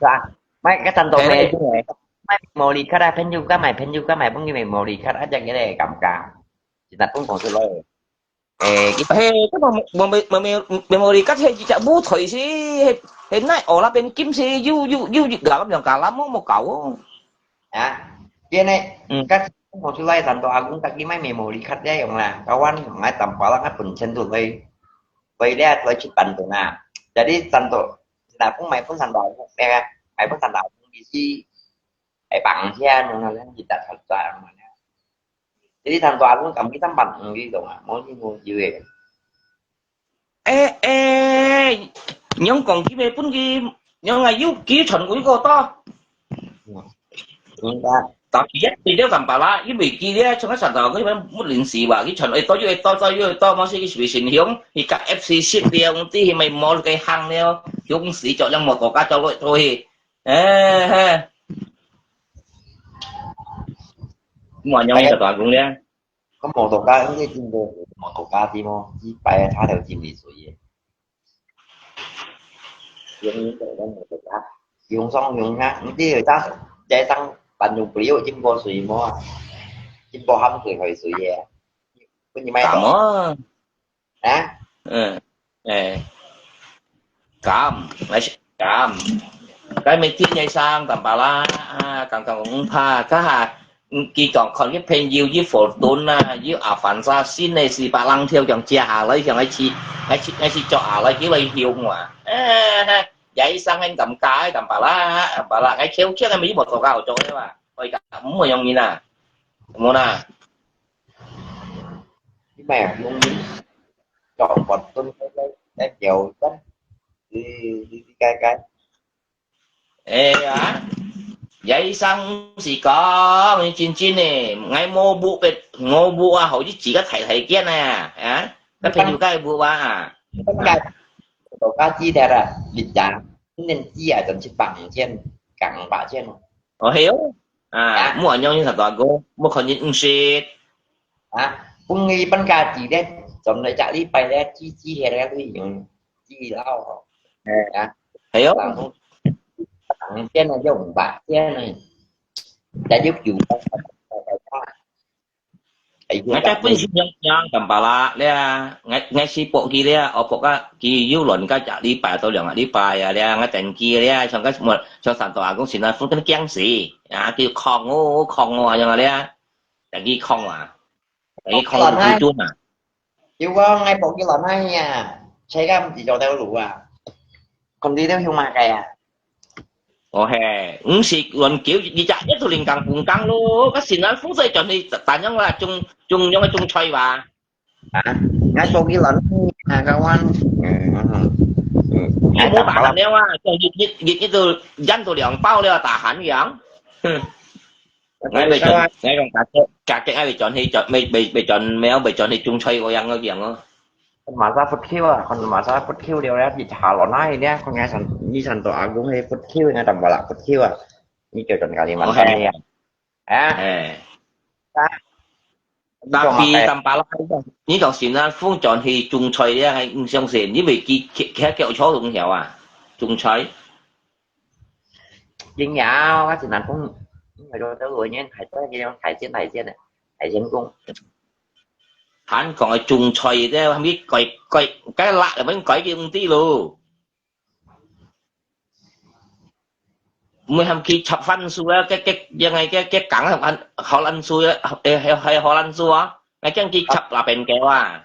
ra mấy cái thành tòa này mấy một lì khác đây phên yoga mày cũng như mày một lì khác đây chẳng cái này cầm cả chị đặt cũng còn sự lời cái memory card hay chỉ chả bút thủy xí hay này ở là bên kim xí du cả lắm cả lắm một cậu kia này các một sự lời thành tòa cũng các cái máy memory khác đây ông là kawan ngay tầm bảo là các phần chân tụi vậy đây tôi chụp ảnh tụi nào jadi thành tòa là cũng mày cũng thành tòa đây mày cũng thành tòa cũng gì mày bằng xe nó là gì đặt thành tòa mà jadi thành tòa cũng cầm cái tấm bằng đi rồi mỗi cái ngôi gì về nhưng còn cái về cũng cái nhưng là yêu kỹ thuật của cô to tao chỉ biết đi đeo tầm bà la cái vị kia đấy trong cái sản phẩm cái một linh sĩ và cái chuẩn ấy to mà sẽ cái vị sinh hiếu thì các FC ship đi ông tí thì mày mua cái hàng neo chúng sĩ chọn trong một tổ cá cho lội thôi mà nhau sản phẩm cũng đấy có một tổ cá ứng cái chim bồ một tổ cá tim không chỉ phải thả theo chim đi suy dùng những cái đó một tổ cá dùng xong dùng nha những cái người ta chạy tăng bạn dùng biểu chim bồ suy mua chim bồ hâm thì phải suy về có gì may cảm ơn cảm cái mấy thiên nhai sang tầm bà la càng cũng pha cái hà kỳ còn cái pen yêu với phổ tôn với phản ra xin này thì bà lăng theo chồng chia hà lấy chồng ai chỉ cho hà lấy cái lấy hiệu mà vậy sang anh tầm cái tầm bà la cái khéo trước em mỹ một tổ cao cho đấy mà ôi cả muốn mà như nào muốn cái mèo luôn chọn vật tôn cái chiều tất đi cái vậy sang gì có chín chín này ngay ngô bu à hầu như chỉ có thầy kia nè á có thể nhiều cái bu ba à tất cả tổ ca chi đẹp à lịch giá nên chi à chẳng chỉ bằng trên cẳng bả trên ở hiếu à à mua nhau như thật toàn cô mua còn những shit cũng nghi bắn ca chỉ đấy chọn lại trả đi bay đấy chi hè đấy thì chi lao à hiếu làm tặng trên này dùng bả trên này đã giúp dùng ngay cái pun si yang tambala dia ngay si pok kia dia opok ka ki yu lon ka trả đi bài tôi lượng đi bài à dia ngay tiền kia dia trong cái một trong sản tòa cũng xin là phun cái kiang gì à kêu khong ngô như là dia tại đi khong à tại đi khong là chuột à chứ có ngay bộ cái lợn hay nha xây ra chỉ cho theo đủ à còn đi theo hung ma cày à ồ hè ứng xịt luận kiểu đi chạy nhất tôi liền càng cùng căng luôn cái xin nó phun dây chọn đi tại nhân là chung những cái chung chơi và ngay bộ cái lợn à các anh cái mô tả là nếu à dịch cái từ dân tôi điện bao đều là tả hẳn vậy ngay bây giờ ngay còn cả cái ai bị chọn thì chọn bị chọn méo bị chọn thì chung chơi của dân nó gì không còn mà ra phút khiêu à còn mà ra phút khiêu điều đó chỉ thả lợn này nhé con nghe sản như sản tọa cũng hay phút khiêu nghe tầm vào lại phút khiêu à như kiểu trần cả thì mà này à đặc biệt tầm ba lại những cái xin là phong chọn thì chung chơi đấy hay xong xin như vậy cái kiểu chó cũng hiểu à chung chơi nhưng nhà các chị cũng người đôi tới rồi nhé thầy tới thầy trên này thầy trên cung hắn còn ở chung chơi đấy không biết coi cái lạ là vẫn coi cái công ty luôn mới ham khi chập phân xu cáiยังไงcái cẳng họ lăn xu hay họ lăn xu á cái kia chập là bền kẹo à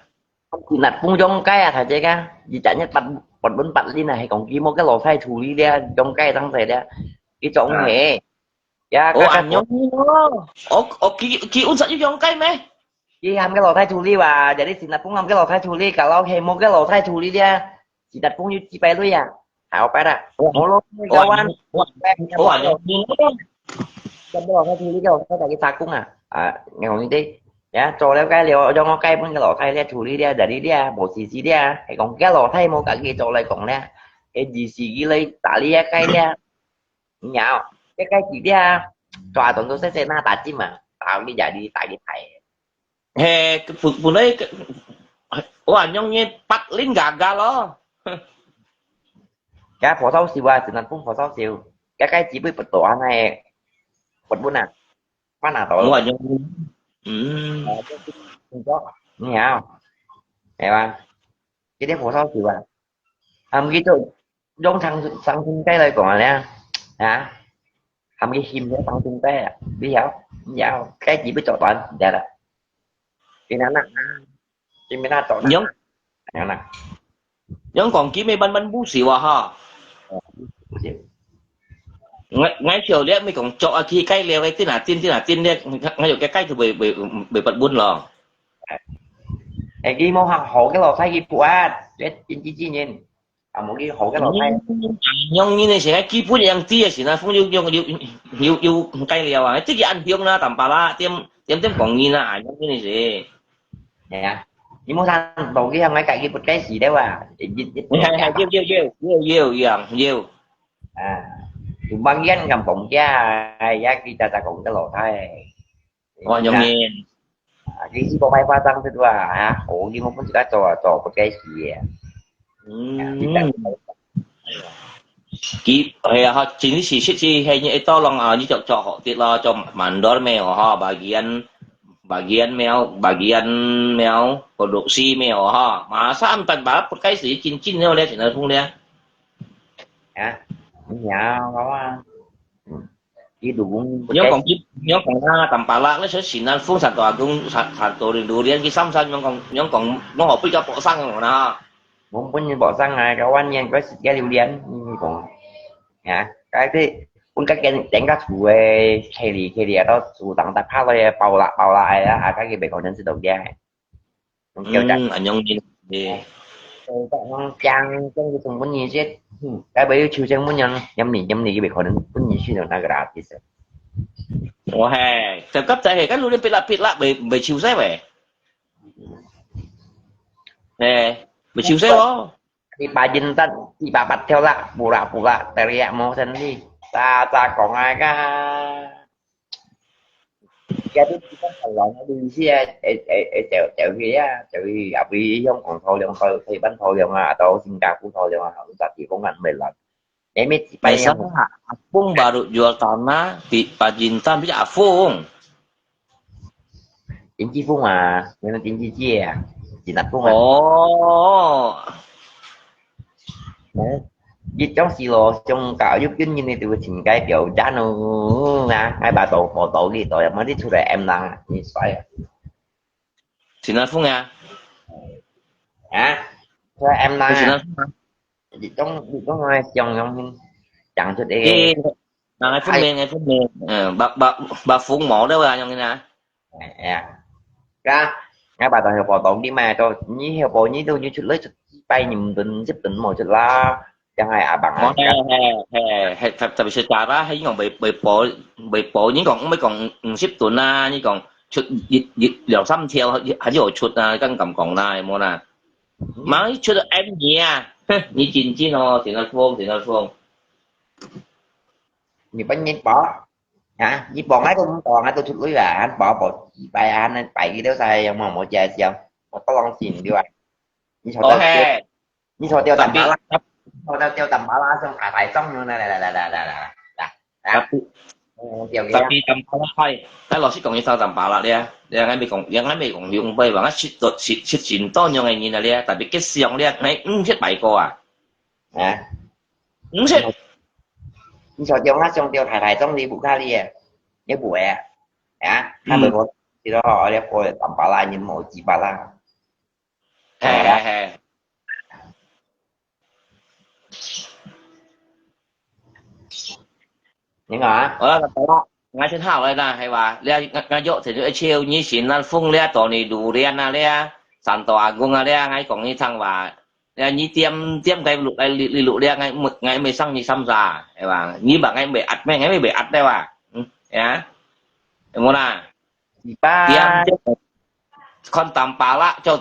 chị nạt cũng trong cái à thầy chơi ca vì chả nhất bật bún bật đi này còn kia một cái lò thay thủ đi ra trong cái tăng thầy ra cái chỗ hệ ủa anh nhớ ủa kia uống sạch trong cái mấy chị ham cái lò thay thủ đi và jadi chị nạt cũng làm cái lò thay thủ đi cả lo hệ một cái lò thay thủ đi ra chị nạt cũng như chị bay luôn à hảo phải à một lô cao anh ủa anh nhớ trong cái lò thay thủ đi đâu cái cái sạc cũng nghe không như thế ya cho lấy cái liều cho nó cây bên cái lò thay ra thủ lý ra để đi ra bộ xì ra hay còn cái lò thay một cả kia cho lại còn nè cái gì xì kia lấy tả lia cây ra nhạo cái chỉ ra tòa tuần tôi sẽ na tả chim mà tạo đi giải đi tại đi thầy hè phụ đấy ủa anh nhớ nghe bắt lính gà lo cái phổ thông xìu à từนั้นphổ thông xìu cái chỉ biết bật tổ này bật bún à phát nào tổ ủa anh nhớ không có nghe không nghe ba cái đấy phổ thông xìu à cái chỗ giống thằng cái lời còn nè hả cái him nó tăng tung té à biết không dạo cái gì biết trò toàn dạ là cái nó nè cái mới nó trò giống nè giống còn kiếm mấy bánh bún xỉu à ha ngay chiều đấy mới còn chọn khi cái leo cái tin đấy ngay cái thì bị bật buôn lò cái món hộ cái lò thay gì quá để chi nhìn một cái hộ cái lò thay nhông như này sẽ cái bún yang tia thì là phong yêu cái leo à tức là ăn hiếm na tầm bà la tiêm còn như là nhông như này gì nè nhưng món ăn đầu kia ngay cái một cái gì đấy à yêu băng danh cầm cộng cha giá khi ta cộng cái lò thay còn nhông như cái gì có may qua tăng thế à hộ như một cái trò một cái gì kỹ họ chính chỉ hay như to lòng như cho họ tiết lo cho màn đó mèo họ bagian mèo produksi mèo họ mà sao anh tận bảo một cái gì chín đâu đấy thì nó không đấy nhà có cái đủ nhớ còn tầm bà lạc nó sẽ xin anh phương sản tòa cũng sản tổ đường đồ điên cái xăm xanh nhớ còn nó học cái bộ xăng rồi nè muốn như bỏ xăng này các anh nhân có cái điều điên còn cái thế cũng các cái đánh các chủ về khi thì đó chủ tặng tập phát rồi bảo lại á cái gì bị còn nhân sự đầu ra anh nhông gì Bạn trang trong cái thùng bunyi chết cái bây giờ chiều trang muốn nhân nhâm nhỉ cái bị khó đến bunyi xí được na gratis Ủa hè trợ cấp tại hệ các luôn pít lạ bởi chiều xe vậy nè bởi chiều xe đó thì bà dinh tân thì bà bạch theo lạ bù lạ tại vì mô thân đi ta còn ai cái thứ chỉ có phần loại nó đi xe chèo chèo kia chèo đi gặp đi không còn thôi không thôi thì bánh thôi không à tao xin ca cũng thôi không không ta chỉ có ngành mày lần để mấy bay biasa không Apung baru jual tanah di Pak Jintan bisa Apung chính chi phú mà nên là chính chi chia à chỉ đặt phú mà oh đấy với trong xì lô trong cạo giúp kính như này tôi trình cái kiểu giá nó nè hai bà tổ một tổ đi tội mới đi thu lại em năng như phải Sinar Apung ya hả thôi em năng Sinar à vì trong hai chồng trong chẳng cho để Apung nah ngay phun men bà Phung mỏ đâu à yang nè à ra ngay bà tổ hợp tổ đi mà cho nhí hiệu bộ nhí đâu như chút lấy chút bay nhìn tình giúp tình một chút là chẳng ai à bằng mỏ à tapi secara hay còn bị bộ những còn mấy còn ship tuần à như còn chút liệu xăm theo hay rồi chút à căn cầm còn này mua nè mấy chút em gì à như chín chín nó Sinar Apung nhiều bánh nhét bỏ hả với bọn ấy tôi cũng còn ấy tôi chút lưới là anh bỏ bài anh bảy cái đéo tay mà một chơi xong một có lon xìn đi bạn như sao oh tiêu như sao tiêu tầm bả tapi lá sao tao tiêu tầm bả lá xong thải xong như này là tapi tiêu kia Tapi Tampala kai, kalau si kong isa Tampala dia ngai may kong yung bay bang sit sinto yung ngai ni na dia, tapi kes siang dia ngai set bai ko à, hả set như sao tiêu hát xong tiêu thải xong đi bụng ra đi à nhớ buổi à hả hai mươi một thì đó họ đẹp coi tầm bả lá nhìn một chỉ bả lá he he he, những hả Tampala ngai sen hao lai na hay wa, dia ngai yo thì dia chiêu ni sin na phung dia to ni du rian na dia, Santo Agung na dia ngai kong ni thang wa, dia ni tiêm cái lục li lục dia ngai mực ngai mày sang ni sam ra, hay wa, ni bang ngai bị ắt ngai bị ắt đây wa, ya, em na chỉ ba tiêm con tầm bà lạ cho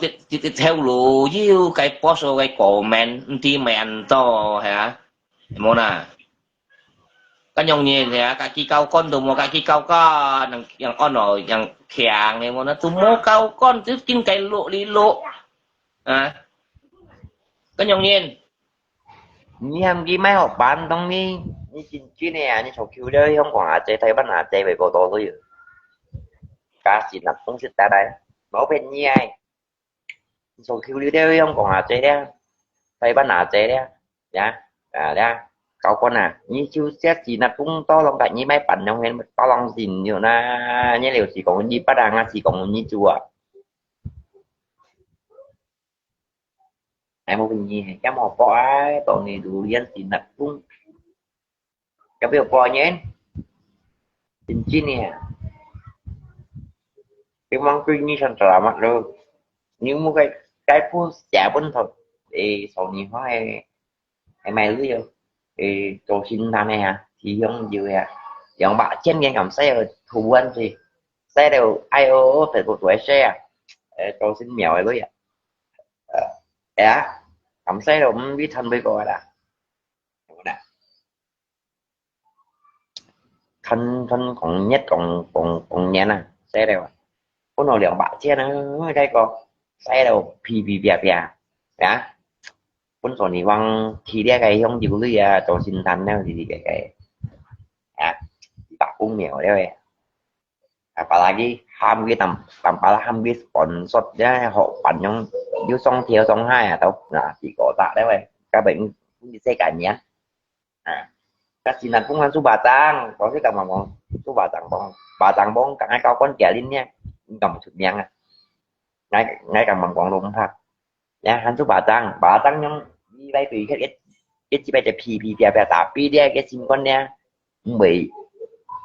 theo lũ yêu cái poso cái cổ men ti men to hả mona à cái nhông nhìn hả cái kia cao con tụi một cái kia cao có yang con rồi yang khèng này mona tụi mô cao con chứ kinh cái lộ đi lộ à cái nhông nhìn như em ghi máy học bán trong đi như chuyện này à như sầu kêu đây không còn à chơi thấy bán à chơi về cổ tổ thôi cá chỉ là không thích ta đây bảo bên như ai sầu kêu đi đây không còn à chơi đấy thấy bán à chơi đấy dạ à đó cậu con à như chú xét chỉ là cũng to lòng tại như máyปั่นtrong hen to lòng gìn nhiều na như liều chỉ còn như bắt đang chỉ còn như chùa ai một mình gì cái một bỏ tội này đủ dân chỉ là cũng cái việc bỏ nhé chính chi nè cái mong cứ như thành trở mặt rồi nhưng một cái phút chả vẫn thật thì sau nhiều hóa hay mày lưới vô thì tôi xin tham này hả thì không vừa à dọn bạn trên game cầm xe rồi thù anh thì xe đều IO phải của tuổi xe tôi xin mèo này lưới à cầm xe rồi không biết thân với cô đã thân thân còn nhất còn nhẹ nè xe đều có nồi liệu bạn che nó đây có xe đâu pì đã quân số này văng thì đe cái không chịu lưới à cho xin thành đâu thì cái à tak cũng nhiều đấy apalagi ham cái tầm tầm pala ham cái sponsor ya họปั่นtrong dưới sông theo sông hai à tao là chỉ có tạ đấy vậy các bệnh cũng đi xe cả nhé à các chị nàng cũng ăn số bà tang có cái cầm mà số bà tang bông cả hai cao con trẻ lên nha cầm một chục miếng à ngay cầm bằng quảng luôn thật nha hắn số bà tang nhưng đi bay tùy cái chị bayจะพีbè tả pi đe cái chim con nha bị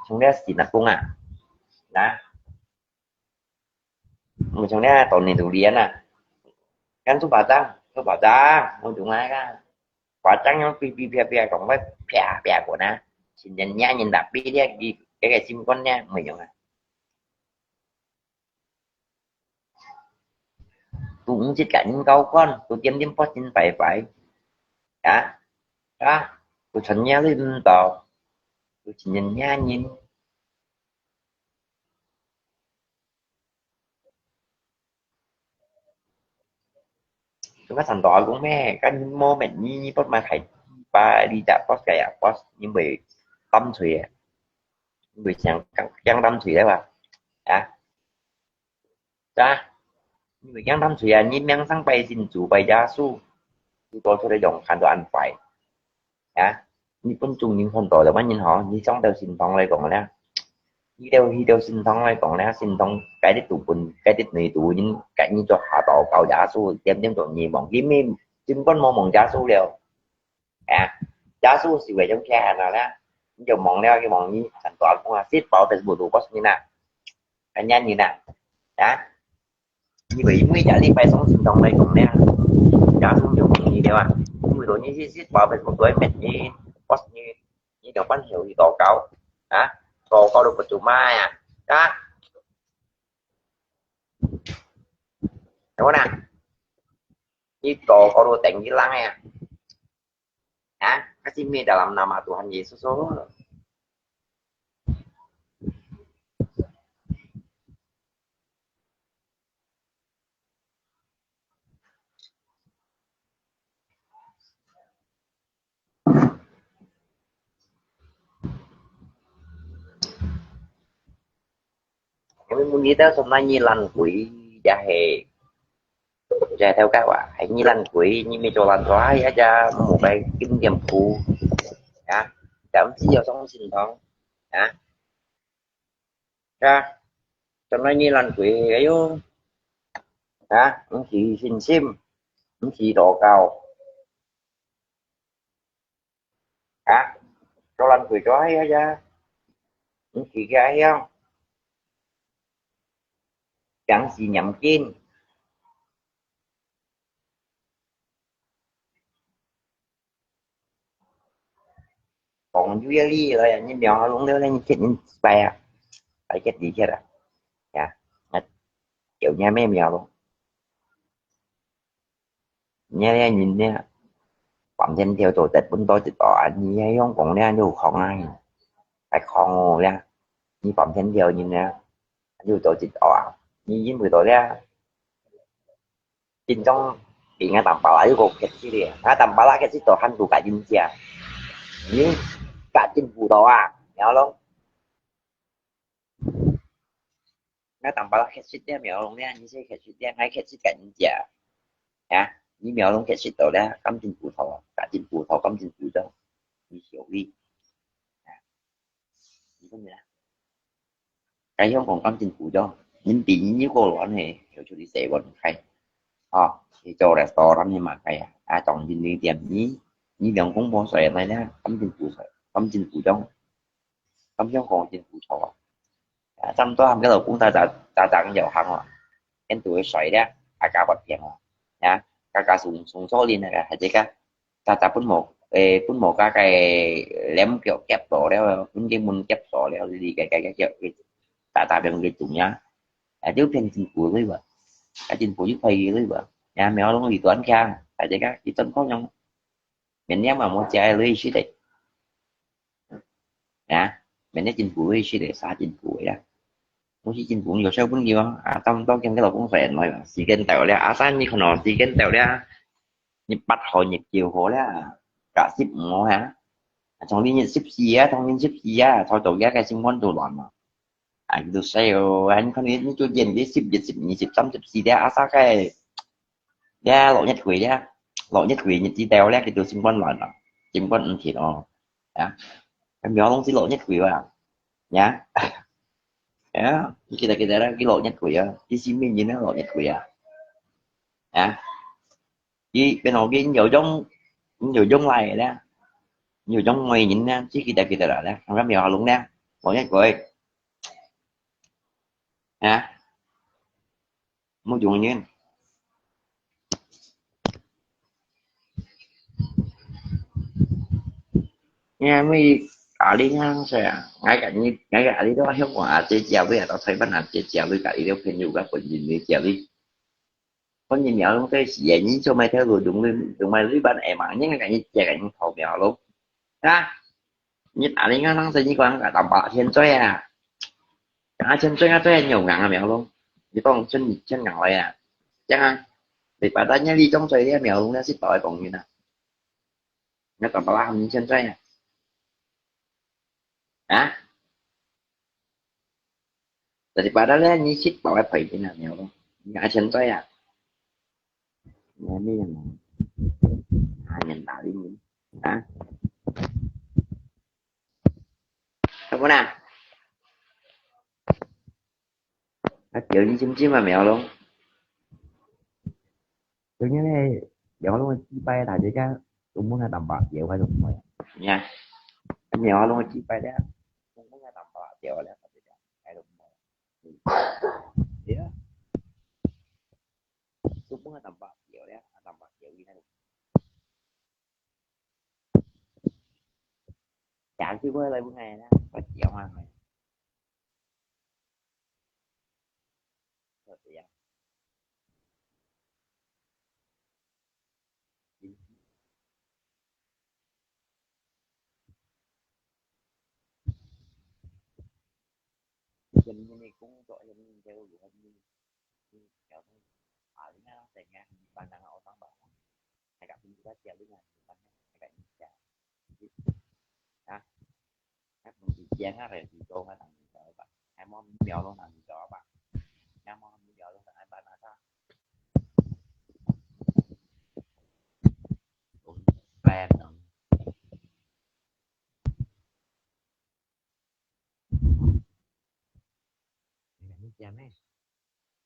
trong đó chị nàng cũng à đó mình trong đó tổn này tụ điên à hắn số bà tang nó bảo ra mua chúng ai cả quả trắng nó pi pi pi pi còn với pè pè của nó xin nhìn nha nhìn đạp pi đi cái sim con nha mình nhung tôi cũng chỉ cảnh câu con tôi kiếm điểm post trên phải phải đã đó tôi thành nhá lên tàu tôi chỉ nhìn nha nhìn tôi có thành tỏi của mẹ cái mô mình như post mà thầy ba đi đạp post cái post nhưng bị tâm thủy bị chẳng tâm thủy đấy bà à ra nhưng bị chẳng tâm thủy à nhìn miếng sang bay xin chủ bay gia su tôi tôi đã dùng khăn đồ ăn phải à như con chung những con tội là bao nhiêu họ như sống đều xin phong lại còn nè khi đều xin phong lại còn nè xin phong cái đích tụ quần cái đích này tụ những cái như cho hạ tổ cầu giá su đem đem tội gì bọn kiếm im chim con mong mong giá su đều à giá su thì về trong xe nào đó giờ mong leo cái mong như thành tọa cũng là ship bảo tình bùa tụ có như nào anh nhanh như nào đã như vậy mới trả đi bay sống xin phong lại còn nè giá su nhiều gì đều à người đội như ship bảo về một tuổi mệt như post như đồng bánh hiệu thì tổ cáo hả tổ cáo được một chủ mai à đó đúng không nào như tổ cáo được tỉnh như lăng à hả cái chim mi đã làm nào mà tụ hành gì số số em muốn nghĩ tới hôm nay như lành quỷ gia hè ra theo các bạn hãy như lành quỷ như mi cho lành quá giá ra một cái kinh nghiệm phụ hả cảm thấy giao sống sinh thôi hả ra hôm nay như lành quỷ ấy hả ông chị xin sim ông chị độ cao hả cho lành quỷ cho hay ra ông chị gái không chẳng gì nhậm kiên còn dưới ly rồi như nhỏ luôn nữa lên chết bè phải chết gì chết à dạ kiểu nha mấy em nhỏ luôn nha nhìn nha phạm danh theo tổ tịch chúng tôiติดต่อanh như ấy không còn nha dù không ai phải không nha như phạm danh theo nhìn nha dù tôi ติดต่อnhư với 10 tuổi ra chính trong thì ngay tầm bảo ấy gồm cái gì đi ngay tầm bảo cái gì tổ hành tụ cả chính chia nhưng cả chính phủ đó à nhớ không ngay tầm bảo cái gì đấy mèo luôn nha như thế cái gì đấy ngay cái gì cả chính chia à như mèo luôn cái gì tổ ra cắm chính phủ thọ cả chính phủ thọ cắm chính phủ đó như hiểu đi như thế này cái không còn cắm chính phủ cho những tiền như cô loạn này hiểu cho đi sẽ còn hay thì cho là to lắm nhưng mà cái chọn chính đi tìm như đồng cũng bó xoài này đó cắm chính phủ trong cắm trong còn chính phủ thọ trong đó cái đầu cũng ta tặng vào hàng à em tuổi xoài đó cả bật tiền à cả sùng sùng số liên này hay chứ ta pun một cái lem kiểu kẹp tổ đó pun cái mun kẹp tổ đó đi cái kiểu ta đừng cái chủ nhá trước trên chính phủ với vợ cả chính phủ với phi với vợ nhà mèo luôn vì toán khang tại chứ chỉ tấn có nhau mình nếu mà muốn chơi lấy suy định mình nói chính phủ với suy để xa chính phủ đó muốn chính phủ nhiều sao cũng nhiều trong đó cái đầu cũng phải nói là chỉ kênh tàu là sáng như còn chỉ kênh tàu là nhịp bắt hồi nhịp chiều hồ là cả ship ngó hả trong đi nhận ship gì á trong đi ship gì á thôi tổ giá cái sinh quan đồ loạn mà anh tôi sale anh không biết cho tiền đi ship dịch ship nhị ship tám ship gì đó sao cái ra lộ nhất quỷ nhịp chi tèo lát thì tôi sinh quan loạn sinh quan thì nó em nhớ không xin lộ nhất quỷ vào nhá đó cái đó cái lộ nhất quỷ cái xin mình như nó lộ nhất quỷ cái nó cái nhiều giống này đó nhiều giống ngoài nhìn nha chứ kita đó không dám nhỏ luôn nha lộ nhất quỷ mua dùng như nghe mới ở đi ngang sẽ ngay cả đi đó hiệu quả chế chèo với tao thấy vấn nạn chế chèo với cả đi đâu khi nhiều các quần gì để chèo đi có nhìn nhỏ luôn cái vậy như cho mày theo rồi đừng mày lấy bạn em mà những cái như chèo cái thầu mèo luôn ra như ở đi ngang sẽ như con cả tầm bạ thiên chơi à cả chân chơi nhiều ngàn là mèo luôn chỉ con chân chân ngàn lại à chẳng thì bà ta nhớ đi trong chơi đi mèo luôn nó sẽ tội còn như nào nó còn bà làm chân chơi à hả tại bà đã lên như shit bảo phải thế nào mèo luôn ngã chân chơi à nghe mấy lần nhận tạo đi mình hả không có nào nó kiểu như chim mà mèo luôn tôi nhớ đây giờ luôn chi bay là chỉ cái tôi muốn là tầm bạc triệu phải đúng rồi nha mèo luôn chi bay đấy không muốn là tầm bạc triệu đấy phải đúng rồi thì đó tôi muốn là tầm bạc triệu đấy tầm bạc triệu gì này chả chứ với lại bữa ngày đó có triệu mà mày thật vậy chân như này cũng gọi là theo dõi như kiểu ở những nó sẽ nghe bạn đang ở tăng bảo hay gặp những cái treo với nhau bạn hay gặp những cái à các mình chỉ chén á rồi thì tôi hay thằng sợ bạn hai món mèo luôn thằng sợ bạn hai món mèo luôn thằng bạn là sao cũng quen rồi những chén này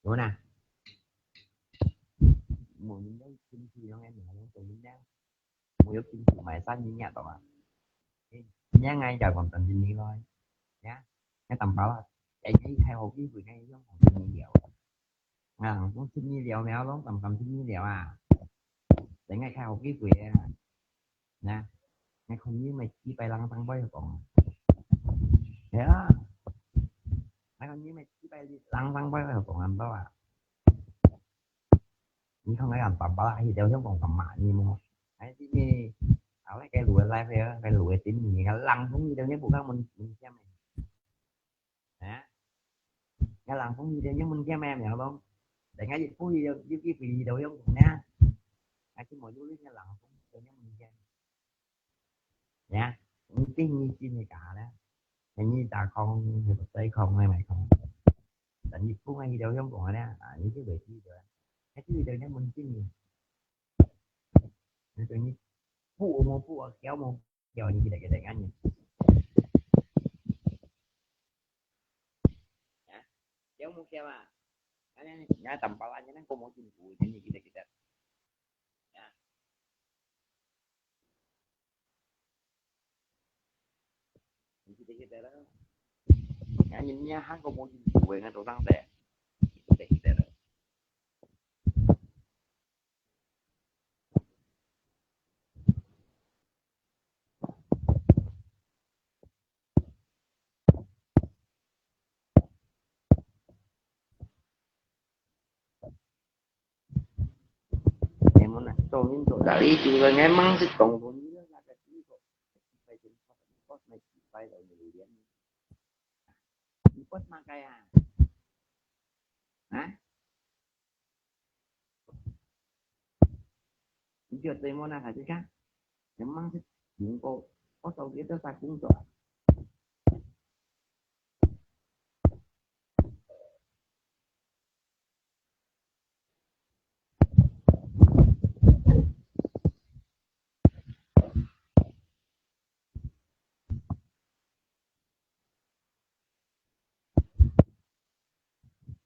đúng nè một những cái kinh phi nó em mình từ những nhá một yếu kinh phi mày xanh như nhà tao à nhá ngay giờ còn tận tình đi thôi nhá cái tầm bảo là chạy ngay theo một cái vừa ngay giống còn tin nhiên liệu cũng tin nhiên liệu mèo lắm tầm tầm tin nhiên liệu à để ngay theo một cái vừa nha ngay không như mày chỉ bay lăng tăng bay còn thế đó mấy con như mày chỉ bay lăng tăng bay còn làm đâu à nhưng không phải làm tầm bảo lại thì đều giống còn tầm mạng như mà ấy thì áo cái lùi lại phải cái lùi tím gì cái lăng cũng như đâu nhé buộc mình xem mày hả cái lăng cũng như đâu nhé mình xem em nhận luôn để ngay dịch phú gì đâu với cái gì đâu giống còn nha ai cái mọi thứ cái lăng cũng đâu nhé mình xem nha những cái như chim này cả đó hình như ta con thì thực tế không hay mày không tại dịch phú ngay đâu giống còn đó những cái việc gì rồi cái gì đâu nhé mình cái gì tự nhiên phụ kéo một kéo như cái này anh kéo một kéo à nhà tầm bao anh nó có một chuyện vui như kita ya kita đó nhà nhìn nhà hắn có một chuyện vui ngay chỗ tăng tệ kita đó em muốn tôi những chỗ dari juga memang sih tonggo ini lah ada sih kok sampai jadi pos naik sampai dari kemudian pos makanya hah chưa tôi muốn là chứ khác memang sih những cô có sau kia tôi cũng chỗ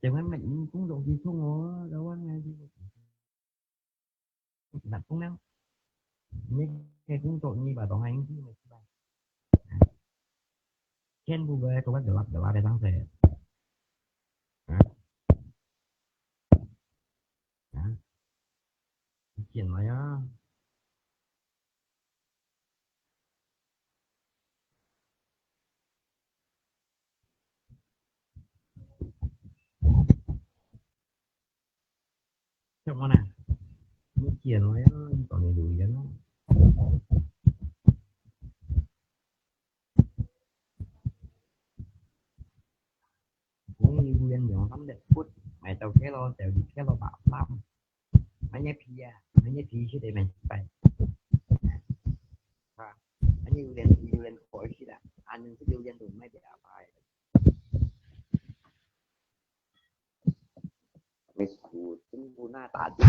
thì mấy mình cũng đồ gì không ngó đâu có nghe gì đặt cũng nắng nhưng cái cũng tội như bà tổng anh chứ mà Ken Google có bắt được để tăng về chuyện này á trong con nào nó chia nói còn này đủ nó cũng như quen nhỏ lắm đẹp phút mày tao cái lo bảo lắm mấy nhé phi chứ để mày phải anh như quen khỏi khi đã anh sẽ quen tụi mấy đẹp phải mày sủ chúng cô na tả chứ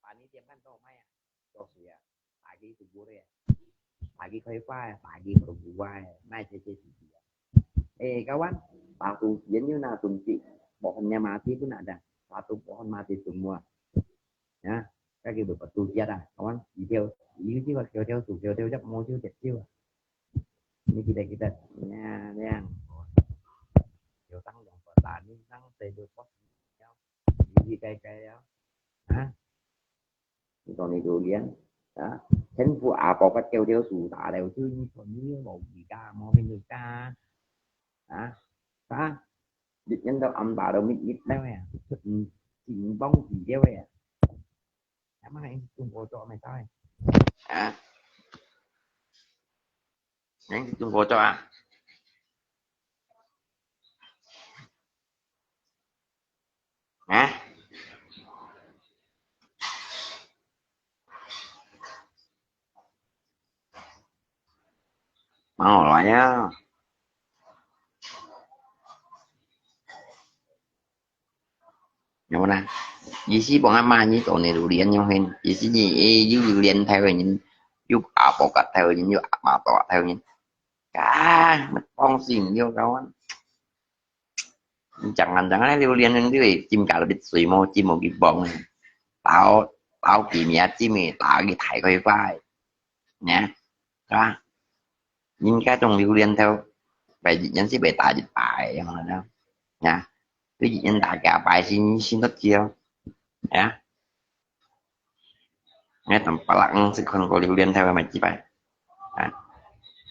bạn đi tiệm ăn to mày à to gì à tại cái tụi bố đây pagi wifi pagi baru wifi mai cc kawan satu jenisnya nah kunci pohonnya mati pun ada satu pohon mati semua ya cái bự batu kia à kawan đi theo ý chứ mà kéo theo chắc mua chứ đẹp chứ ini kita nha nha kiểu tăng dòng vận tải đi tăng tê được có gì cây đó hả còn này đồ điển đó chính phủ phụ các kêu theo sủ tả đều chứ như còn như một gì ca mò bên người ca hả đó dịch nhân đâu âm tả đâu mít đâu à chỉ bông chỉ đeo à em anh chung cô cho mày thôi hả anh chung cô cho à hả mau lại nhá nhau nè vì sĩ bọn em mà như tổ này đủ điện nhau hình vì sĩ gì dư điện theo những giúp bộ cắt theo những mà tọa theo những cả mất phong xỉn vô đâu anh chẳng lẽ lưu liên những cái chim cả là biết suy mô chim một cái bọn này tao kỳ mẹ chim mẹ tạo cái thải coi vai nhé đó nhưng cái trong lưu liên theo bài dịch nhân sẽ bị tài dịch bài mà đâu nha cái dịch nhân đại cả bài xin tất chiêu nhé nghe tầm phải lặng sẽ không có lưu liên theo mà chỉ bài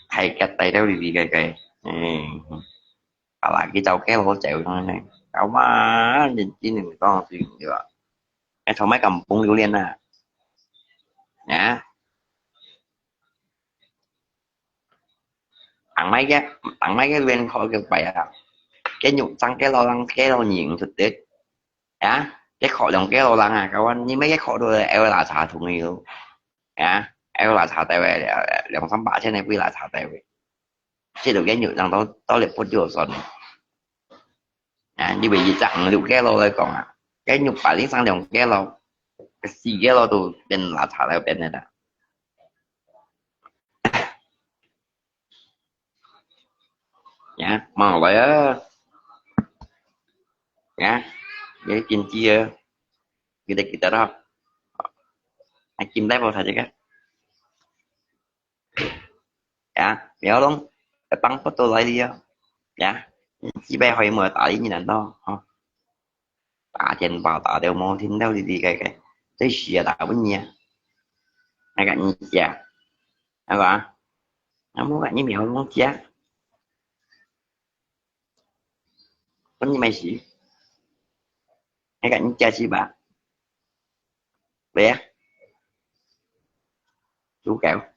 thầy cái tay đâu đi cái là cái châu kéo hỗ trợ thôi này cậu má nhìn chỉ người con chuyện được em không mấy cầm cũng lưu liên à nhá tặng mấy cái viên khỏi cái bài à cái nhục tăng cái lo lắng cái lo nhiệt thực tế á cái khỏi lòng cái lo lắng à cậu anh như mấy cái khỏi đôi eo là xả thùng nhiều á eo là xả tay về lòng sắm bả trên này quy là xả tay về chứ được cái nhục tăng tôi liệt phút chưa rồi như bị gì chặn được cái lo đây còn à cái nhục bả lý sang dòng cái lo cái gì cái lo tụ bên là xả tay bên này nè nhá mà lại á nhá để kim chia kita đó anh kim đáp vào thật chứ các nhớ đúng cái tăng có tôi lại đi dạ chỉ bé hơi mở tải như này đó tả trên vào tả đều mong thiên đâu đi cái tới xìa tả với nha hai cạnh như chà bạn nó muốn bạn như mèo muốn chá có như mày xỉ hai cạnh như cha xỉ bạn bé chú kẹo